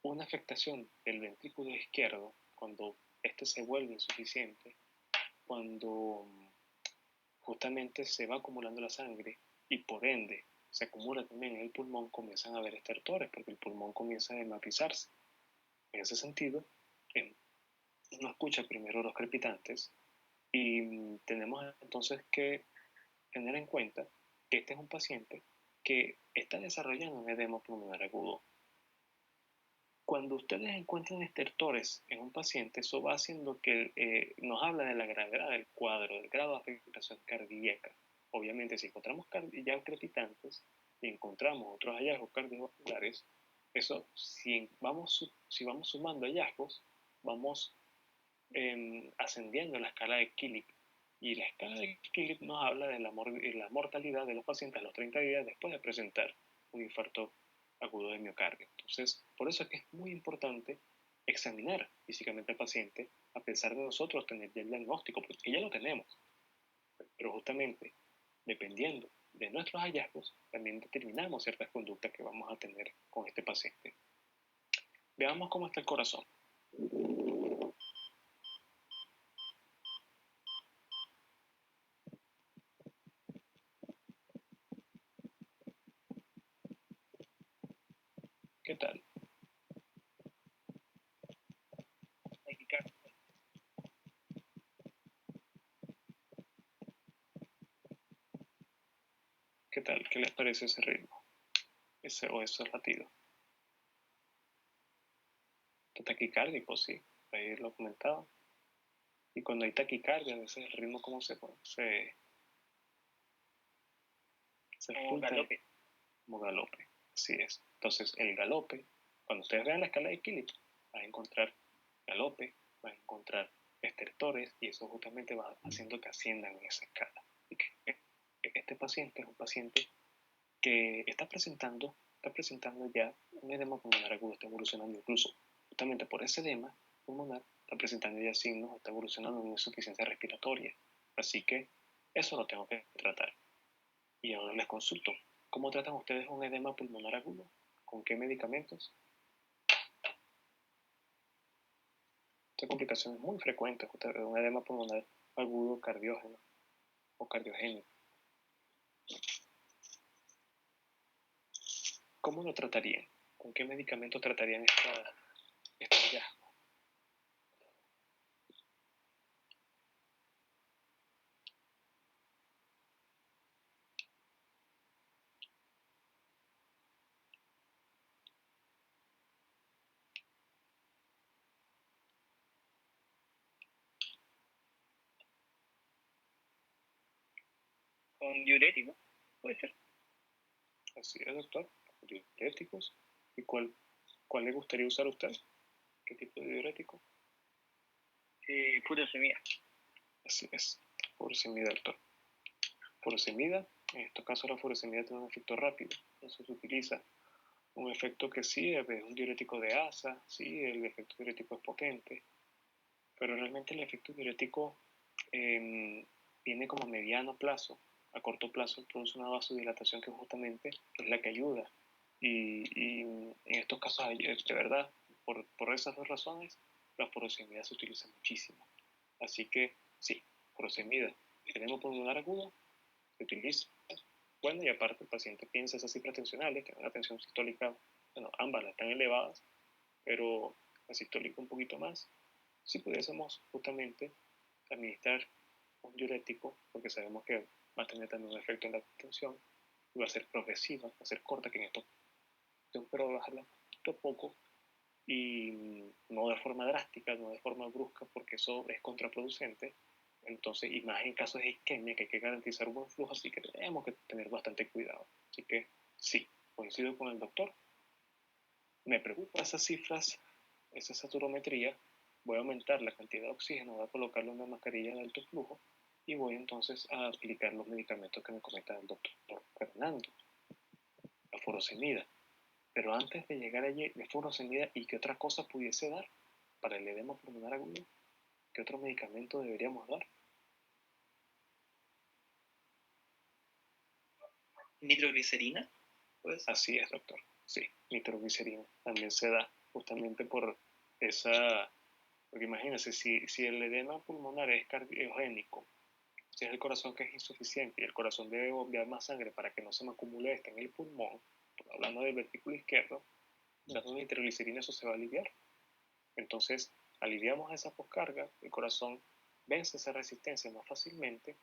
una afectación del ventrículo izquierdo, cuando este se vuelve insuficiente, cuando justamente se va acumulando la sangre y por ende se acumula también en el pulmón, comienzan a haber estertores porque el pulmón comienza a hematizarse. En ese sentido, uno escucha primero los crepitantes y tenemos entonces que tener en cuenta que este es un paciente que está desarrollando un edema pulmonar agudo. Cuando ustedes encuentran estertores en un paciente, eso va haciendo que nos habla de la gravedad del cuadro, del grado de afectación cardíaca. Obviamente, si encontramos ya crepitantes y encontramos otros hallazgos cardiovasculares, eso, si vamos sumando hallazgos, vamos ascendiendo la escala de Killick. Y la escala de Killick nos habla de la mortalidad de los pacientes a los 30 días después de presentar un infarto agudo de miocardio. Entonces, por eso es que es muy importante examinar físicamente al paciente, a pesar de nosotros tener ya el diagnóstico, porque ya lo tenemos. Pero justamente, dependiendo de nuestros hallazgos, también determinamos ciertas conductas que vamos a tener con este paciente. Veamos cómo está el corazón. ¿Qué tal? ¿Qué tal? ¿Qué les parece ese ritmo? O esos latidos. Taquicárdico, sí, ahí lo comentaba. Y cuando hay taquicardia, a veces el ritmo como se como galope. Como galope, así es. Entonces, el galope, cuando ustedes vean la escala de Killick, van a encontrar galope, van a encontrar estertores, y eso justamente va haciendo que asciendan en esa escala. Y que este paciente es un paciente que está presentando ya un edema pulmonar agudo, está evolucionando incluso justamente por ese edema pulmonar, está presentando ya signos, está evolucionando en insuficiencia respiratoria. Así que eso lo tengo que tratar. Y ahora les consulto, ¿cómo tratan ustedes un edema pulmonar agudo? ¿Con qué medicamentos? Esta complicación es muy frecuente, un edema pulmonar agudo cardiógeno o cardiogénico. ¿Cómo lo tratarían? ¿Con qué medicamento tratarían este hallazgo? ¿Con diurético? ¿Puede ser? Así es, doctor. Diuréticos. ¿Y cuál le gustaría usar a usted? ¿Qué tipo de diurético? Furosemida. Así es, furosemida, doctor. furosemida. En estos casos la furosemida tiene un efecto rápido, entonces se utiliza un efecto que sí es un diurético de asa, sí, el efecto diurético es potente, pero realmente el efecto diurético viene como a mediano plazo. A corto plazo produce una vasodilatación que justamente es la que ayuda. Y en estos casos, de verdad, por esas dos razones, la furosemida se utiliza muchísimo. Así que sí, furosemida, tenemos pulmonar agudo, se utiliza. Bueno, y aparte el paciente piensa esas cifras tensionales, que una tensión sistólica, bueno, ambas están elevadas, pero la sistólica un poquito más. Si pudiésemos justamente administrar un diurético, porque sabemos que va a tener también un efecto en la tensión, y va a ser progresiva, va a ser corta, que en esto, pero bajarla poquito a poco, y no de forma drástica, no de forma brusca, porque eso es contraproducente. Entonces, y más en casos de isquemia, que hay que garantizar un buen flujo, así que tenemos que tener bastante cuidado. Así que sí, coincido con el doctor. Me preocupa esas cifras, esa saturometría. Voy a aumentar la cantidad de oxígeno, voy a colocarle una mascarilla de alto flujo y voy entonces a aplicar los medicamentos que me comenta el doctor Fernando, la furosemida. Pero antes de llegar allí, la furosemida, ¿y qué otra cosa pudiese dar para el edema pulmonar agudo? ¿Qué otro medicamento deberíamos dar? ¿Nitroglicerina? Pues. Así es, doctor. Sí, nitroglicerina también se da justamente por esa... Porque imagínense, si el edema pulmonar es cardiogénico, si es el corazón que es insuficiente y el corazón debe bombear más sangre para que no se me acumule esta en el pulmón, hablando del ventrículo izquierdo, dando nitroglicerina eso se va a aliviar. Entonces, aliviamos esa poscarga, el corazón vence esa resistencia más fácilmente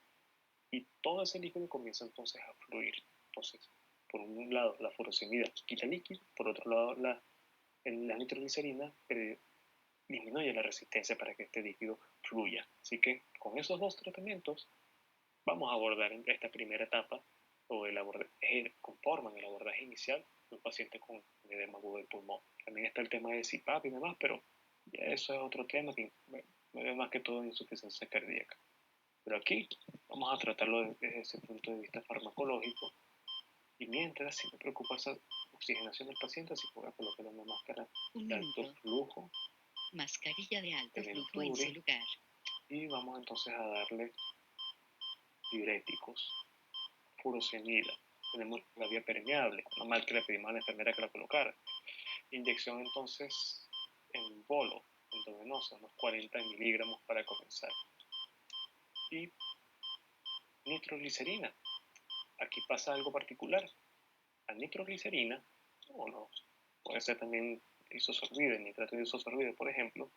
y todo ese líquido comienza entonces a fluir. Entonces, por un lado, la furosemida quita líquido, por otro lado, la nitroglicerina disminuye la resistencia para que este líquido fluya. Así que con esos dos tratamientos vamos a abordar esta primera etapa o conforman el abordaje inicial de un paciente con edema agudo del pulmón. También está el tema de CPAP y demás, pero ya eso es otro tema que me ve más que todo en insuficiencia cardíaca. Pero aquí vamos a tratarlo desde ese punto de vista farmacológico. Y mientras, si me preocupa esa oxigenación del paciente, así que voy a colocar una máscara de alto flujo. Mascarilla de alto flujo en su lugar. Y vamos entonces a darle diuréticos, furosemida. Tenemos la vía permeable, normal que le pedimos a la enfermera que la colocara. Inyección entonces en bolo, endovenosa, unos 40 miligramos para comenzar. Y nitroglicerina. Aquí pasa algo particular. La nitroglicerina, o no, puede ser también isosorbide, nitrato de isosorbide, por ejemplo,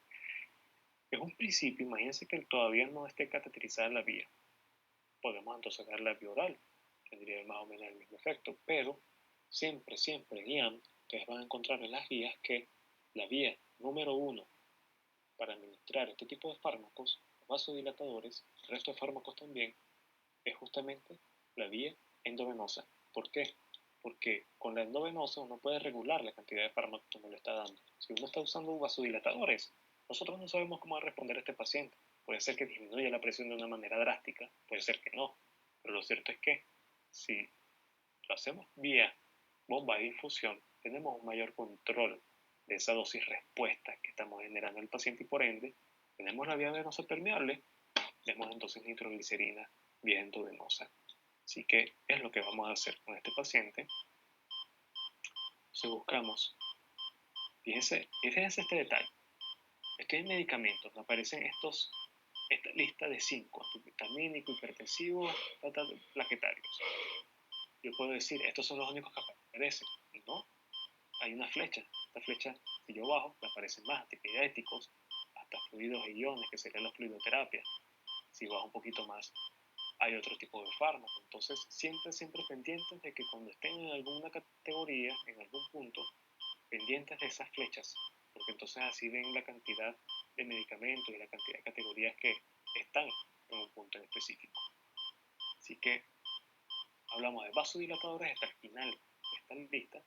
es un principio. Imagínense que todavía no esté cateterizada la vía. Podemos entonces dar la vía oral, tendría más o menos el mismo efecto, pero siempre en IAM, ustedes van a encontrar en las guías que la vía número 1 para administrar este tipo de fármacos, vasodilatadores, el resto de fármacos también, es justamente la vía endovenosa. ¿Por qué? Porque con la endovenosa uno puede regular la cantidad de fármacos que uno le está dando. Si uno está usando vasodilatadores, nosotros no sabemos cómo va a responder a este paciente. Puede ser que disminuya la presión de una manera drástica, puede ser que no. Pero lo cierto es que si lo hacemos vía bomba de infusión, tenemos un mayor control de esa dosis respuesta que estamos generando en el paciente y por ende tenemos la vía venosa permeable, tenemos entonces nitroglicerina vía endovenosa. Así que es lo que vamos a hacer con este paciente. Entonces buscamos, fíjense este detalle. Estoy en medicamentos, me aparecen esta lista de 5, antihistamínico, hipertensivo, plaquetarios. Yo puedo decir, estos son los únicos que aparecen. Y no, hay una flecha. Esta flecha, si yo bajo, me aparecen más antipiréticos, hasta fluidos e iones, que serían las fluidoterapias. Si bajo un poquito más, hay otro tipo de fármaco. Entonces, siempre pendientes de que cuando estén en alguna categoría, en algún punto, pendientes de esas flechas, porque entonces así ven la cantidad de medicamentos y la cantidad de categorías que están en un punto en específico. Así que hablamos de vasodilatadores hasta el final de esta lista.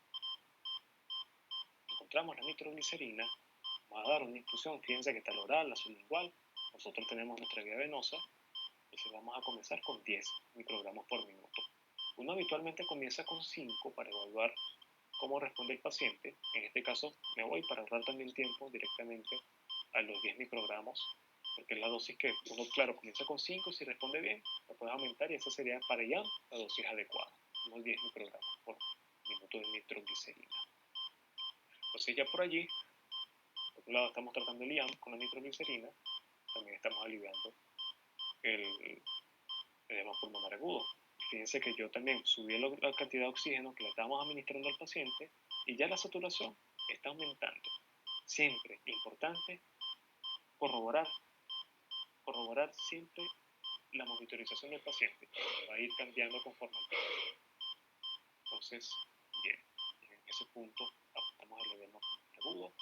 Encontramos la nitroglicerina, vamos a dar una infusión, fíjense que está la oral, la sublingual, nosotros tenemos nuestra vía venosa, Entonces vamos a comenzar con 10 microgramos por minuto. Uno habitualmente comienza con 5 para evaluar cómo responde el paciente. En este caso me voy para ahorrar también tiempo directamente a los 10 microgramos, porque es la dosis que uno, claro, comienza con 5, si responde bien, lo puedes aumentar y esa sería para ya la dosis adecuada, unos 10 microgramos por minuto de nitroglicerina. Entonces ya por allí, por un lado estamos tratando el IAM con la nitroglicerina, también estamos aliviando el edema pulmonar agudo. Fíjense que yo también subí la cantidad de oxígeno que le estábamos administrando al paciente y ya la saturación está aumentando. Siempre importante corroborar siempre la monitorización del paciente. Va a ir cambiando conforme al tiempo. Entonces, bien, en ese punto estamos el edema pulmonar agudo,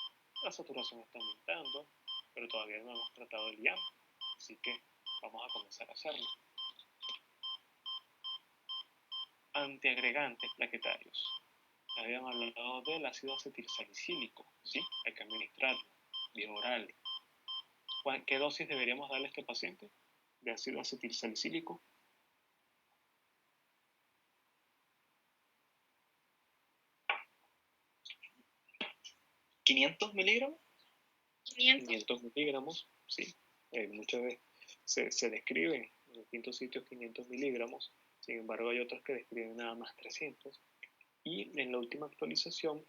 la saturación está aumentando, pero todavía no hemos tratado el IAM, así que vamos a comenzar a hacerlo. Antiagregantes plaquetarios. Habíamos hablado del ácido acetilsalicílico, ¿sí? Hay que administrarlo, vía oral. ¿Qué dosis deberíamos darle a este paciente de ácido acetilsalicílico? ¿500 miligramos? 500 miligramos, sí. Muchas veces se describen en distintos sitios 500 miligramos, sin embargo hay otros que describen nada más 300. Y en la última actualización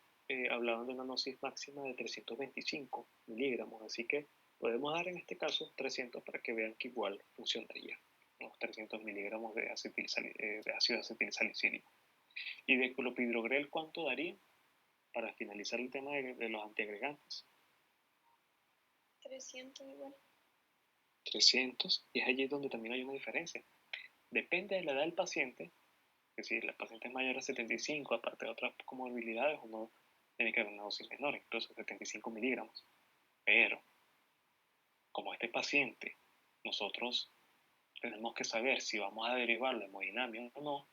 hablaban de una dosis máxima de 325 miligramos, así que podemos dar en este caso 300 para que vean que igual funcionaría, unos 300 miligramos de ácido acetilsalicílico. ¿Y de clopidogrel cuánto daría para finalizar el tema de los antiagregantes? 300 igual. 300, y es allí donde también hay una diferencia. Depende de la edad del paciente, que si el paciente es mayor a 75, aparte de otras comorbilidades, uno tiene que dar una dosis menor, incluso 75 miligramos. Pero, como este paciente, nosotros tenemos que saber si vamos a derivarlo a hemodinamia o no,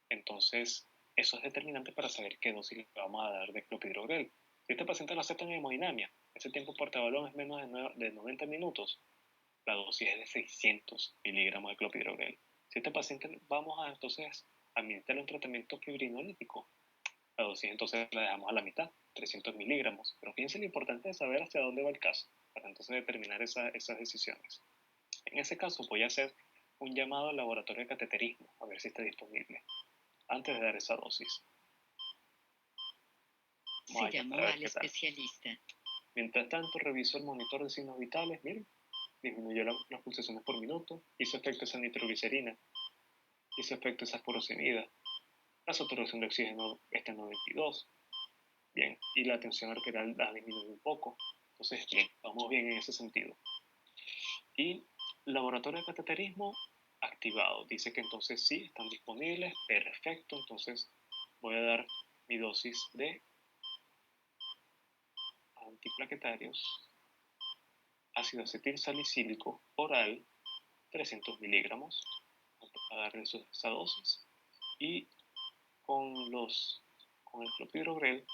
entonces eso es determinante para saber qué dosis le vamos a dar de clopidogrel. Si este paciente lo acepta en hemodinamia, ese tiempo portabalón es menos de 90 minutos, la dosis es de 600 miligramos de clopidogrel. Si este paciente vamos a entonces administrarle un tratamiento fibrinolítico, la dosis entonces la dejamos a la mitad, 300 miligramos. Pero fíjense lo importante de saber hacia dónde va el caso, para entonces determinar esas decisiones. En ese caso voy a hacer un llamado al laboratorio de cateterismo, a ver si está disponible, antes de dar esa dosis. Se llamó al especialista. Mientras tanto, reviso el monitor de signos vitales, miren, disminuyó las pulsaciones por minuto, hizo efecto esa nitroglicerina, hizo efecto esa furosemida, la saturación de oxígeno está en 92, bien, y la tensión arterial ha disminuido un poco, entonces bien, vamos bien en ese sentido. Y laboratorio de cateterismo activado, dice que entonces sí, están disponibles, perfecto, entonces voy a dar mi dosis de antiplaquetarios, ácido acetilsalicílico oral, 300 miligramos, a darle esa dosis, y con el clopidogrel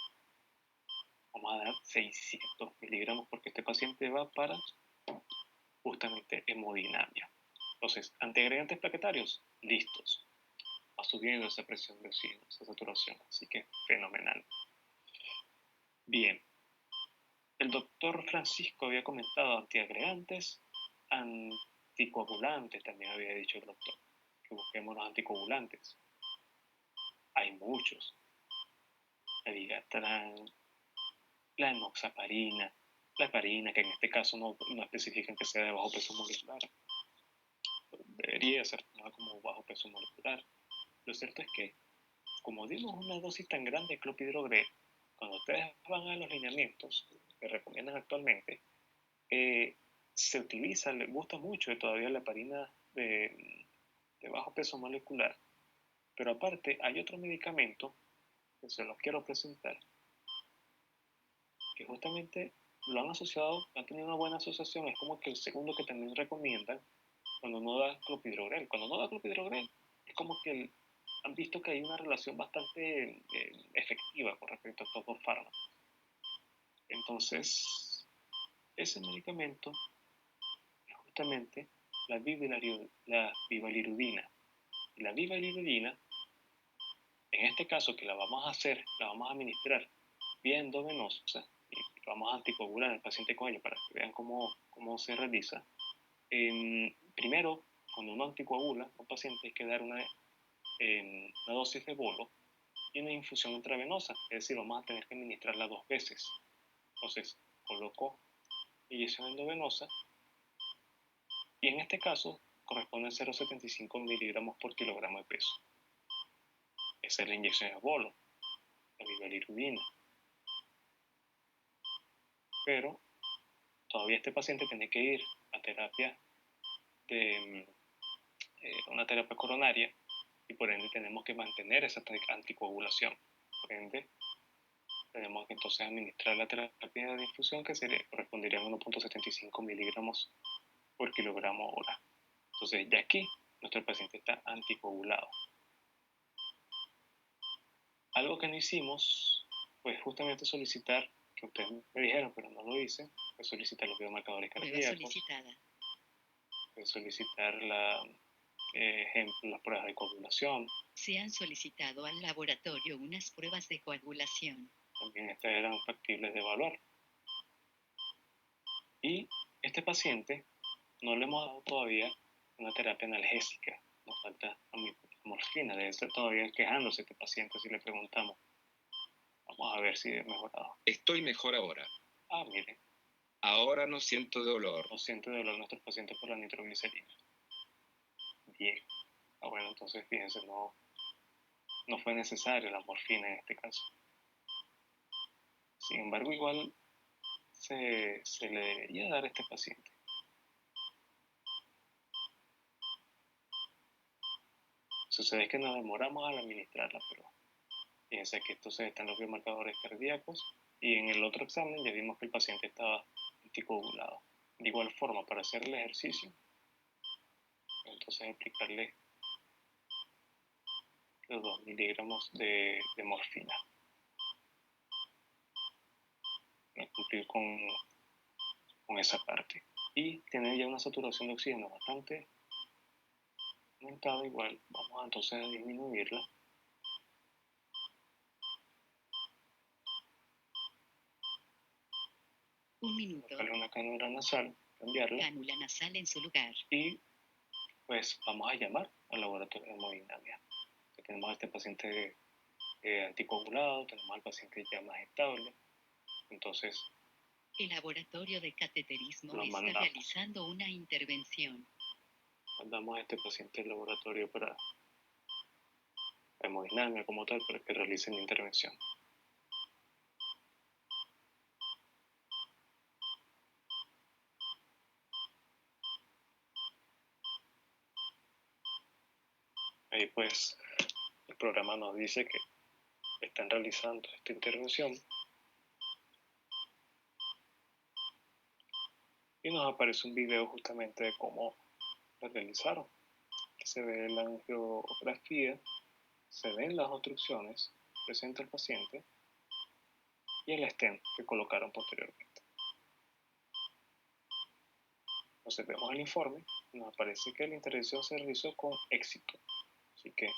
vamos a dar 600 miligramos porque este paciente va para justamente hemodinamia. Entonces, antiagregantes plaquetarios, listos. Va subiendo esa presión de oxígeno, esa saturación, así que fenomenal. Bien, el doctor Francisco había comentado antiagregantes, anticoagulantes también había dicho el doctor, que busquemos los anticoagulantes. Hay muchos. La Vigatran, la enoxaparina, la heparina, que en este caso no especifican que sea de bajo peso molecular. Debería ser como bajo peso molecular. Lo cierto es que, como dimos una dosis tan grande de clopidogrel, cuando ustedes van a los lineamientos que recomiendan actualmente, se utiliza, les gusta mucho todavía la heparina de bajo peso molecular, pero aparte hay otro medicamento que se los quiero presentar, que justamente lo han asociado, han tenido una buena asociación, es como que el segundo que también recomiendan cuando no da clopidogrel. Cuando no da clopidogrel, es como que han visto que hay una relación bastante efectiva con respecto a estos dos fármacos. Entonces, ese medicamento es justamente la bivalirudina. Y la bivalirudina, en este caso que la vamos a administrar vía endovenosa, y vamos a anticoagular al paciente con ella para que vean cómo se realiza. Primero, cuando uno anticoagula a un paciente hay que dar una dosis de bolo y una infusión intravenosa, es decir, vamos a tener que administrarla 2 veces. Entonces, coloco inyección endovenosa y en este caso corresponde a 0,75 miligramos por kilogramo de peso. Esa es la inyección de bolo, la bivalirudina. Pero todavía este paciente tiene que ir a terapia una terapia coronaria y por ende tenemos que mantener esa anticoagulación. Por ende, tenemos que entonces administrar la terapia de infusión que correspondería a 1,75 miligramos por kilogramo hora. Entonces, ya aquí nuestro paciente está anticoagulado. Algo que no hicimos, pues justamente solicitar, que ustedes me dijeron, pero no lo hice, pues solicitar los biomarcadores cardíacos. Solicitar las pruebas de coagulación. Se han solicitado al laboratorio unas pruebas de coagulación. También estas eran factibles de evaluar. Y este paciente no le hemos dado todavía una terapia analgésica. Nos falta morfina. Debe estar todavía quejándose este paciente si le preguntamos. Vamos a ver si he mejorado. Estoy mejor ahora. Ah, miren. Ahora no siento dolor. No siente dolor nuestro paciente por la nitroglicerina. Bien. Bueno, entonces fíjense, no fue necesaria la morfina en este caso. Sin embargo, igual se le debería dar a este paciente. Sucede que nos demoramos al administrarla, pero fíjense que entonces están los biomarcadores cardíacos y en el otro examen ya vimos que el paciente estaba anticoagulado. De igual forma, para hacer el ejercicio, entonces aplicarle los 2 miligramos de morfina. Para cumplir con esa parte. Y tiene ya una saturación de oxígeno bastante aumentada, igual vamos entonces a disminuirla. Un minuto. Colocarle una cánula nasal, cambiarla. Cánula nasal en su lugar. Y pues vamos a llamar al laboratorio de hemodinamia. Tenemos a este paciente anticoagulado, tenemos al paciente ya más estable. Entonces, el laboratorio de cateterismo está realizando una intervención. Mandamos a este paciente al laboratorio para hemodinamia como tal, para que realicen la intervención. Ahí pues el programa nos dice que están realizando esta intervención y nos aparece un video justamente de cómo la realizaron. Se ve la angiografía, se ven las obstrucciones, presenta el paciente y el stent que colocaron posteriormente. Entonces vemos el informe y nos aparece que la intervención se realizó con éxito. Así que,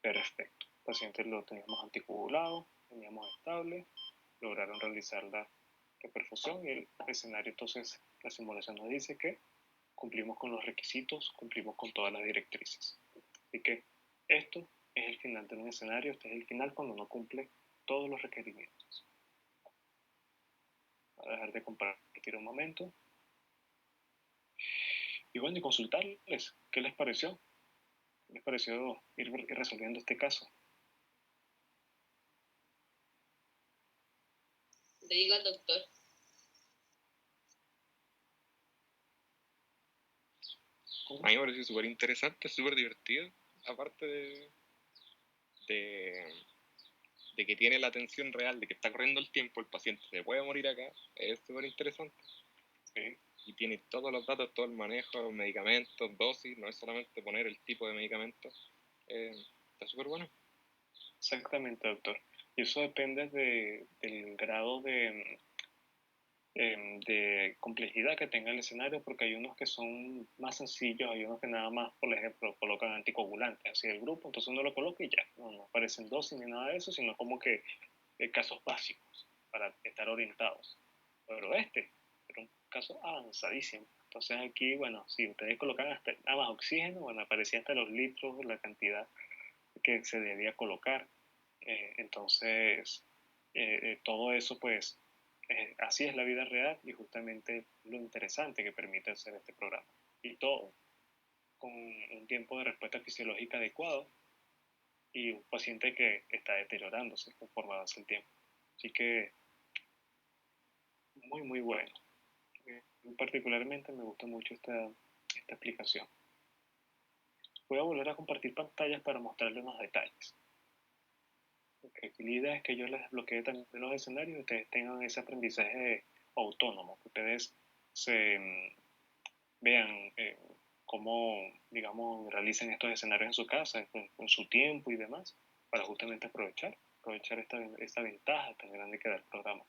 perfecto. El paciente lo teníamos anticoagulado, teníamos estable, lograron realizar la reperfusión y el escenario, entonces, la simulación nos dice que cumplimos con los requisitos, cumplimos con todas las directrices. Así que esto es el final de un escenario, este es el final cuando no cumple todos los requerimientos. Voy a dejar de compartir un momento. Y bueno, y consultarles, ¿qué les pareció? ¿Qué les pareció ir resolviendo este caso? Le digo al doctor. A mí me pareció súper interesante, súper divertido. Aparte de que tiene la atención real, de que está corriendo el tiempo, el paciente se puede morir acá, es súper interesante. Sí. Y tiene todos los datos, todo el manejo, los medicamentos, dosis, no es solamente poner el tipo de medicamentos. Está súper bueno. Exactamente, doctor. Y eso depende del grado de de complejidad que tenga el escenario, porque hay unos que son más sencillos, hay unos que nada más, por ejemplo, colocan anticoagulantes así del grupo, entonces uno lo coloca y ya, no aparecen dosis ni nada de eso, sino como que casos básicos para estar orientados. Pero era un caso avanzadísimo. Entonces aquí, bueno, si ustedes colocan hasta nada más oxígeno, bueno, aparecía hasta los litros, la cantidad que se debía colocar. Entonces, todo eso, pues, así es la vida real y justamente lo interesante que permite hacer este programa. Y todo con un tiempo de respuesta fisiológica adecuado y un paciente que está deteriorándose conforme avanza el tiempo. Así que, muy, muy bueno. Particularmente me gusta mucho esta explicación. Voy a volver a compartir pantallas para mostrarles unos detalles. Okay. La idea es que yo les bloquee también los escenarios y ustedes tengan ese aprendizaje autónomo, que ustedes vean cómo, digamos, realizan estos escenarios en su casa, con su tiempo y demás, para justamente aprovechar esta ventaja tan grande que da el programa.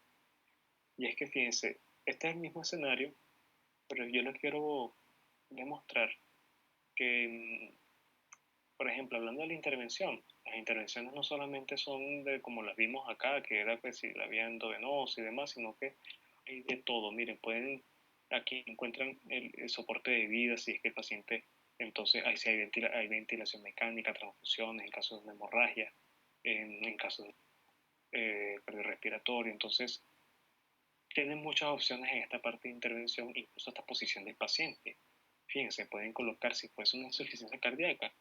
Y es que fíjense, este es el mismo escenario, pero yo les quiero demostrar que, por ejemplo, hablando de la intervención, las intervenciones no solamente son de como las vimos acá, que era pues si la había endovenosa y demás, sino que hay de todo. Miren, aquí encuentran el soporte de vida, si es que el paciente, entonces ahí sí hay ventilación mecánica, transfusiones en caso de una hemorragia, en caso de cardiorrespiratorio. Entonces, tienen muchas opciones en esta parte de intervención, incluso hasta posición del paciente. Fíjense, pueden colocar, si fuese una insuficiencia cardíaca,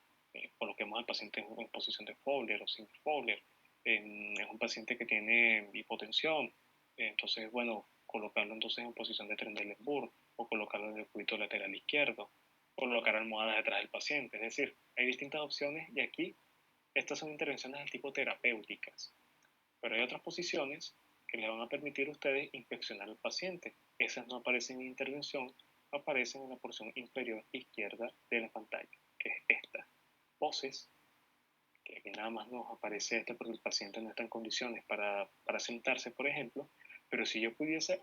coloquemos al paciente en posición de Fowler o sin Fowler. Es un paciente que tiene hipotensión, entonces, bueno, colocarlo entonces en posición de Trendelenburg o colocarlo en el cúbito lateral izquierdo, colocar almohadas detrás del paciente. Es decir, hay distintas opciones y aquí estas son intervenciones del tipo terapéuticas, pero hay otras posiciones que les van a permitir a ustedes inspeccionar al paciente. Esas no aparecen en intervención, aparecen en la porción inferior izquierda de la pantalla, que es esta. Poses, que aquí nada más nos aparece porque el paciente no está en condiciones para sentarse, por ejemplo, pero si fuese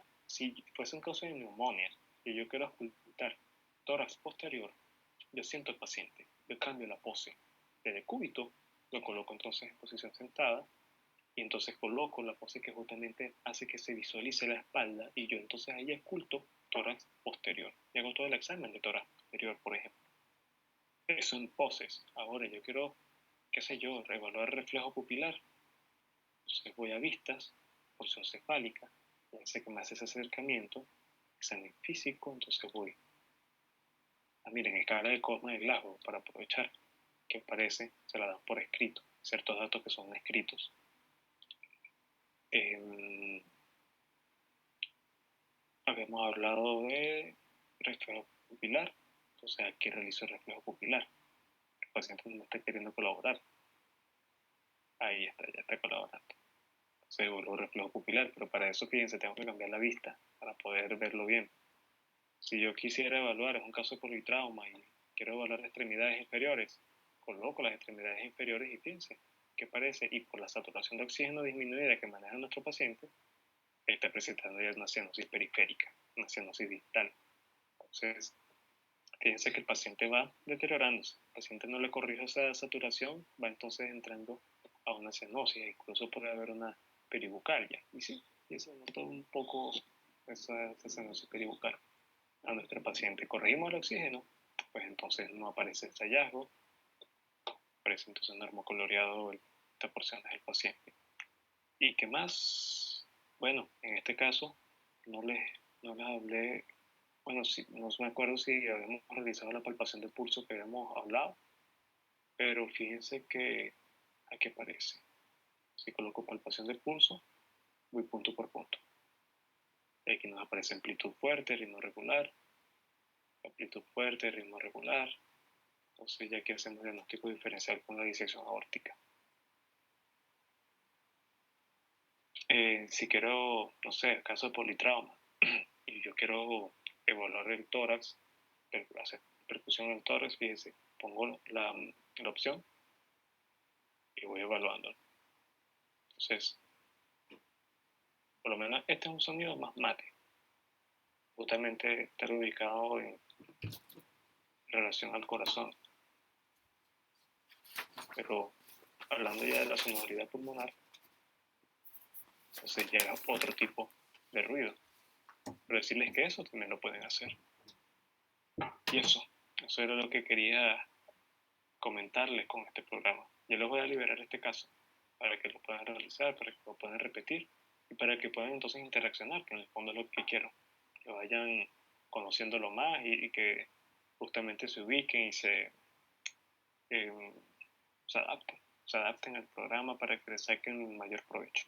un caso de neumonía y yo quiero ocultar tórax posterior, yo siento al paciente, yo cambio la pose de decúbito, lo coloco entonces en posición sentada, y entonces coloco la pose que justamente hace que se visualice la espalda y yo entonces ahí oculto tórax posterior y hago todo el examen de tórax posterior, por ejemplo. Eso en poses. Ahora yo quiero, qué sé yo, evaluar el reflejo pupilar. Entonces voy a vistas, porción cefálica, sé que me hace ese acercamiento, examen físico, entonces voy miren, escala de Cosma de Glasgow para aprovechar que aparece, se la dan por escrito, ciertos datos que son escritos. Habíamos hablado de reflejo pupilar, entonces aquí realizo el reflejo pupilar. El paciente no está queriendo colaborar. Ahí está, ya está colaborando. Entonces vuelvo reflejo pupilar, pero para eso, fíjense, tengo que cambiar la vista para poder verlo bien. Si yo quisiera evaluar, es un caso de politrauma y quiero evaluar las extremidades inferiores, coloco las extremidades inferiores y fíjense qué parece, y por la saturación de oxígeno disminuida que maneja nuestro paciente, está presentando ya una cianosis periférica, una cianosis distal. Entonces, fíjense que el paciente va deteriorándose. El paciente no le corrige esa saturación, va entonces entrando a una cianosis, incluso puede haber una peribucaria. Y sí, se nota un poco esa cianosis peribucal a nuestro paciente. Corregimos el oxígeno, pues entonces no aparece ese hallazgo, aparece entonces normocoloreado esta porción del paciente. ¿Y qué más? Bueno, en este caso no les hablé, bueno, no me acuerdo si habíamos realizado la palpación de pulso que habíamos hablado, pero fíjense que aquí aparece. Si coloco palpación de pulso, voy punto por punto. Aquí nos aparece amplitud fuerte, ritmo regular, amplitud fuerte, ritmo regular. Entonces ya aquí hacemos diagnóstico diferencial con la disección aórtica. Si quiero, no sé, caso de politrauma, y yo quiero evaluar el tórax, hacer percusión en el tórax, fíjense, pongo la opción y voy evaluando. Entonces, por lo menos este es un sonido más mate. justamente estar ubicado en relación al corazón. Pero hablando ya de la sonoridad pulmonar, entonces ya es otro tipo de ruido. Pero decirles que eso también lo pueden hacer. Y eso era lo que quería comentarles con este programa. Yo les voy a liberar este caso para que lo puedan realizar, para que lo puedan repetir y para que puedan entonces interaccionar, que en el fondo es lo que quiero. Que vayan conociéndolo más y que justamente se ubiquen y se adapten al programa para que le saquen el mayor provecho.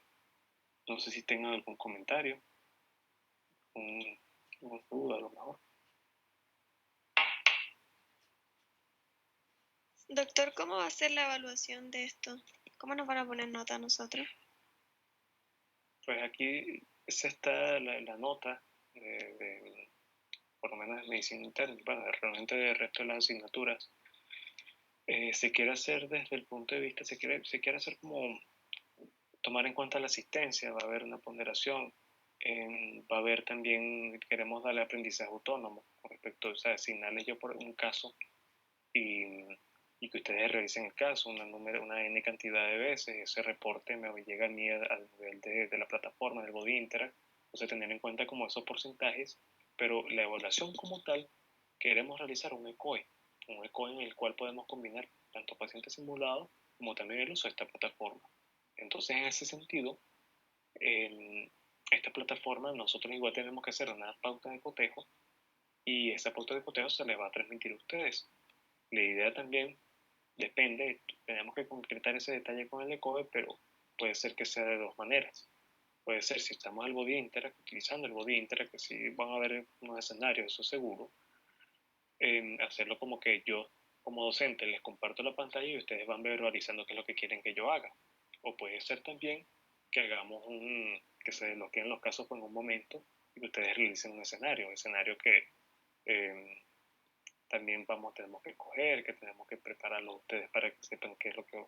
No sé si tengan algún comentario, una duda a lo mejor. Doctor, ¿cómo va a ser la evaluación de esto? ¿Cómo nos van a poner nota a nosotros? Pues aquí está la nota por lo menos de medicina interna, bueno, realmente del resto de las asignaturas. Se quiere hacer desde el punto de vista, se quiere hacer como tomar en cuenta la asistencia, va a haber una ponderación, va a haber también, queremos darle aprendizaje autónomo con respecto, o sea, asignarles yo por un caso y que ustedes revisen el caso una N cantidad de veces, ese reporte me llega a mí al nivel de la plataforma, del Body Interact, entonces tener en cuenta como esos porcentajes, pero la evaluación como tal, queremos realizar un ECOE en el cual podemos combinar tanto pacientes simulados como también el uso de esta plataforma. Entonces, en ese sentido, en esta plataforma nosotros igual tenemos que hacer una pauta de cotejo y esa pauta de cotejo se les va a transmitir a ustedes. La idea también depende, tenemos que concretar ese detalle con el ECOE, pero puede ser que sea de dos maneras. Puede ser, si estamos al Body Interact, utilizando el Body Interact, que sí van a haber unos escenarios, eso seguro, hacerlo como que yo, como docente, les comparto la pantalla y ustedes van verbalizando qué es lo que quieren que yo haga. O puede ser también que hagamos que se desbloqueen los casos en un momento y que ustedes realicen un escenario que también tenemos que escoger, que tenemos que prepararlo ustedes para que sepan qué es lo que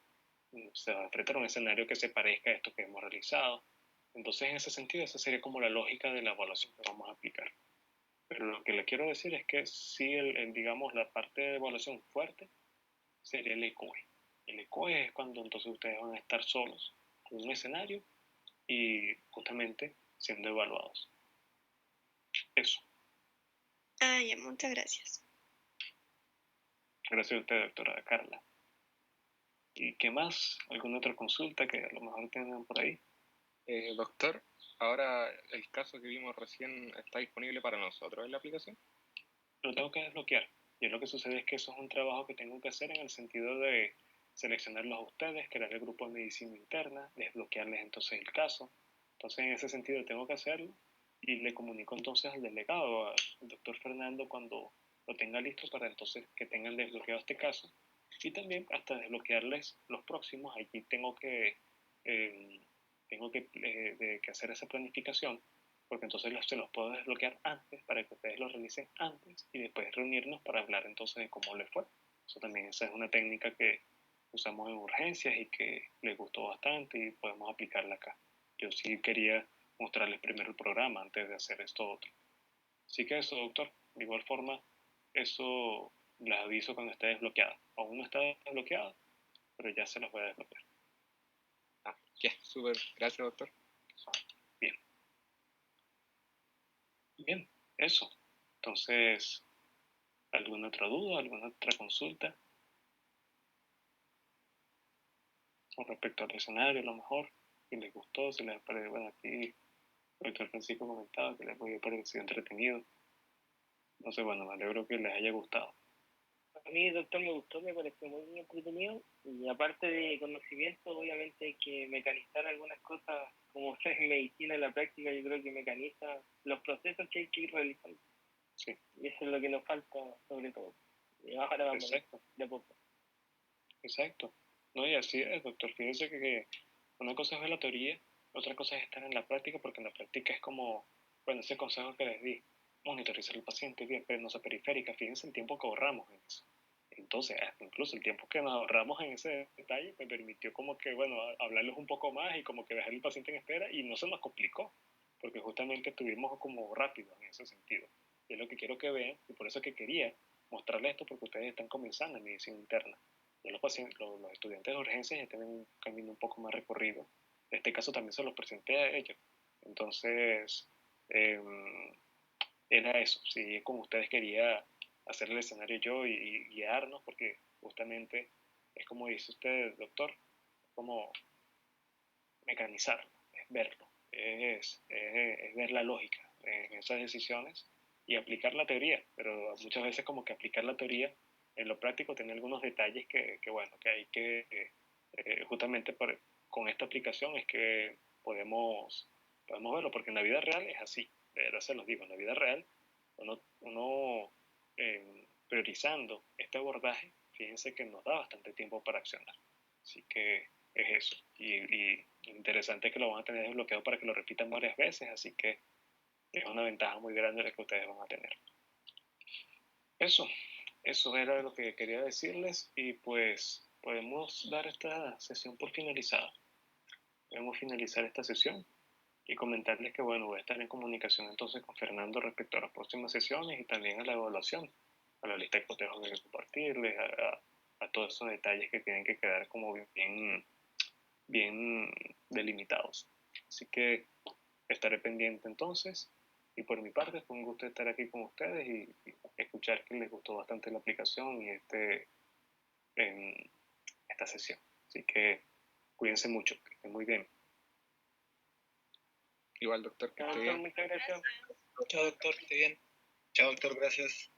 se va a enfrentar, un escenario que se parezca a esto que hemos realizado. Entonces, en ese sentido, esa sería como la lógica de la evaluación que vamos a aplicar. Pero lo que le quiero decir es que sí, digamos, la parte de evaluación fuerte sería el ECOE. El ECOE es cuando entonces ustedes van a estar solos en un escenario y justamente siendo evaluados. Eso. Ah, ya, muchas gracias. Gracias a usted, doctora Carla. ¿Y qué más? ¿Alguna otra consulta que a lo mejor tengan por ahí? Doctor, ahora el caso que vimos recién está disponible para nosotros en la aplicación. Lo tengo que desbloquear. Y lo que sucede es que eso es un trabajo que tengo que hacer en el sentido de seleccionarlos a ustedes, crear el grupo de medicina interna, desbloquearles entonces el caso. Entonces, en ese sentido tengo que hacerlo y le comunico entonces al delegado, al doctor Fernando, cuando lo tenga listo para entonces que tengan desbloqueado este caso. Y también hasta desbloquearles los próximos, aquí tengo que hacer esa planificación, porque entonces se los puedo desbloquear antes para que ustedes lo realicen antes y después reunirnos para hablar entonces de cómo les fue. Eso también, esa es una técnica que usamos en urgencias y que les gustó bastante y podemos aplicarla acá. Yo sí quería mostrarles primero el programa antes de hacer esto otro. Así que eso, doctor. De igual forma, eso les aviso cuando esté desbloqueada. Aún no está desbloqueada, pero ya se los voy a desbloquear. Ya, súper. Gracias, doctor. Bien. Bien, eso. Entonces, ¿alguna otra duda, alguna otra consulta? Con respecto al escenario, a lo mejor, si les gustó, si les pareció, bueno, aquí el doctor Francisco comentaba que les había parecido entretenido. Entonces, bueno, me alegro que les haya gustado. A mí, doctor, me gustó, me pareció muy entretenido y aparte de conocimiento, obviamente hay que mecanizar algunas cosas, como usted en medicina, en la práctica, yo creo que mecaniza los procesos que hay que ir realizando. Sí. Y eso es lo que nos falta, sobre todo. Y ahora vamos de a poco. Exacto. No, y así es, doctor. Fíjese que una cosa es ver la teoría, otra cosa es estar en la práctica, porque en la práctica es como, bueno, ese consejo que les di, monitorizar al paciente, bien, pero no se periférica, fíjense el tiempo que ahorramos en eso. Entonces, incluso el tiempo que nos ahorramos en ese detalle me permitió como que, bueno, hablarles un poco más y como que dejar el paciente en espera y no se nos complicó. porque justamente estuvimos como rápidos en ese sentido. Y es lo que quiero que vean, y por eso es que quería mostrarles esto, porque ustedes están comenzando en medicina interna. Ya los estudiantes de urgencias ya tienen un camino un poco más recorrido. En este caso también se los presenté a ellos. Entonces, era eso. Si con ustedes quería hacer el escenario yo y guiarnos, porque justamente es como dice usted, doctor, como mecanizarlo, es verlo, es ver la lógica en esas decisiones y aplicar la teoría, pero muchas veces como que aplicar la teoría en lo práctico tiene algunos detalles bueno, que hay que, justamente con esta aplicación es que podemos verlo, porque en la vida real es así, de verdad se los digo, en la vida real uno priorizando este abordaje, fíjense que nos da bastante tiempo para accionar, así que es eso, y interesante que lo van a tener desbloqueado para que lo repitan varias veces, así que es una ventaja muy grande la que ustedes van a tener. Eso era lo que quería decirles, y pues podemos dar esta sesión por finalizada. Podemos finalizar esta sesión y comentarles que, bueno, voy a estar en comunicación entonces con Fernando respecto a las próximas sesiones y también a la evaluación, a la lista de cotejos que hay que compartirles, a todos esos detalles que tienen que quedar como bien delimitados. Así que estaré pendiente entonces, y por mi parte fue un gusto estar aquí con ustedes y escuchar que les gustó bastante la aplicación y esta sesión. Así que cuídense mucho, que estén muy bien. Igual, doctor, que esté Doctor, bien. muchas gracias. Chao, doctor, esté bien. Chao, doctor, gracias.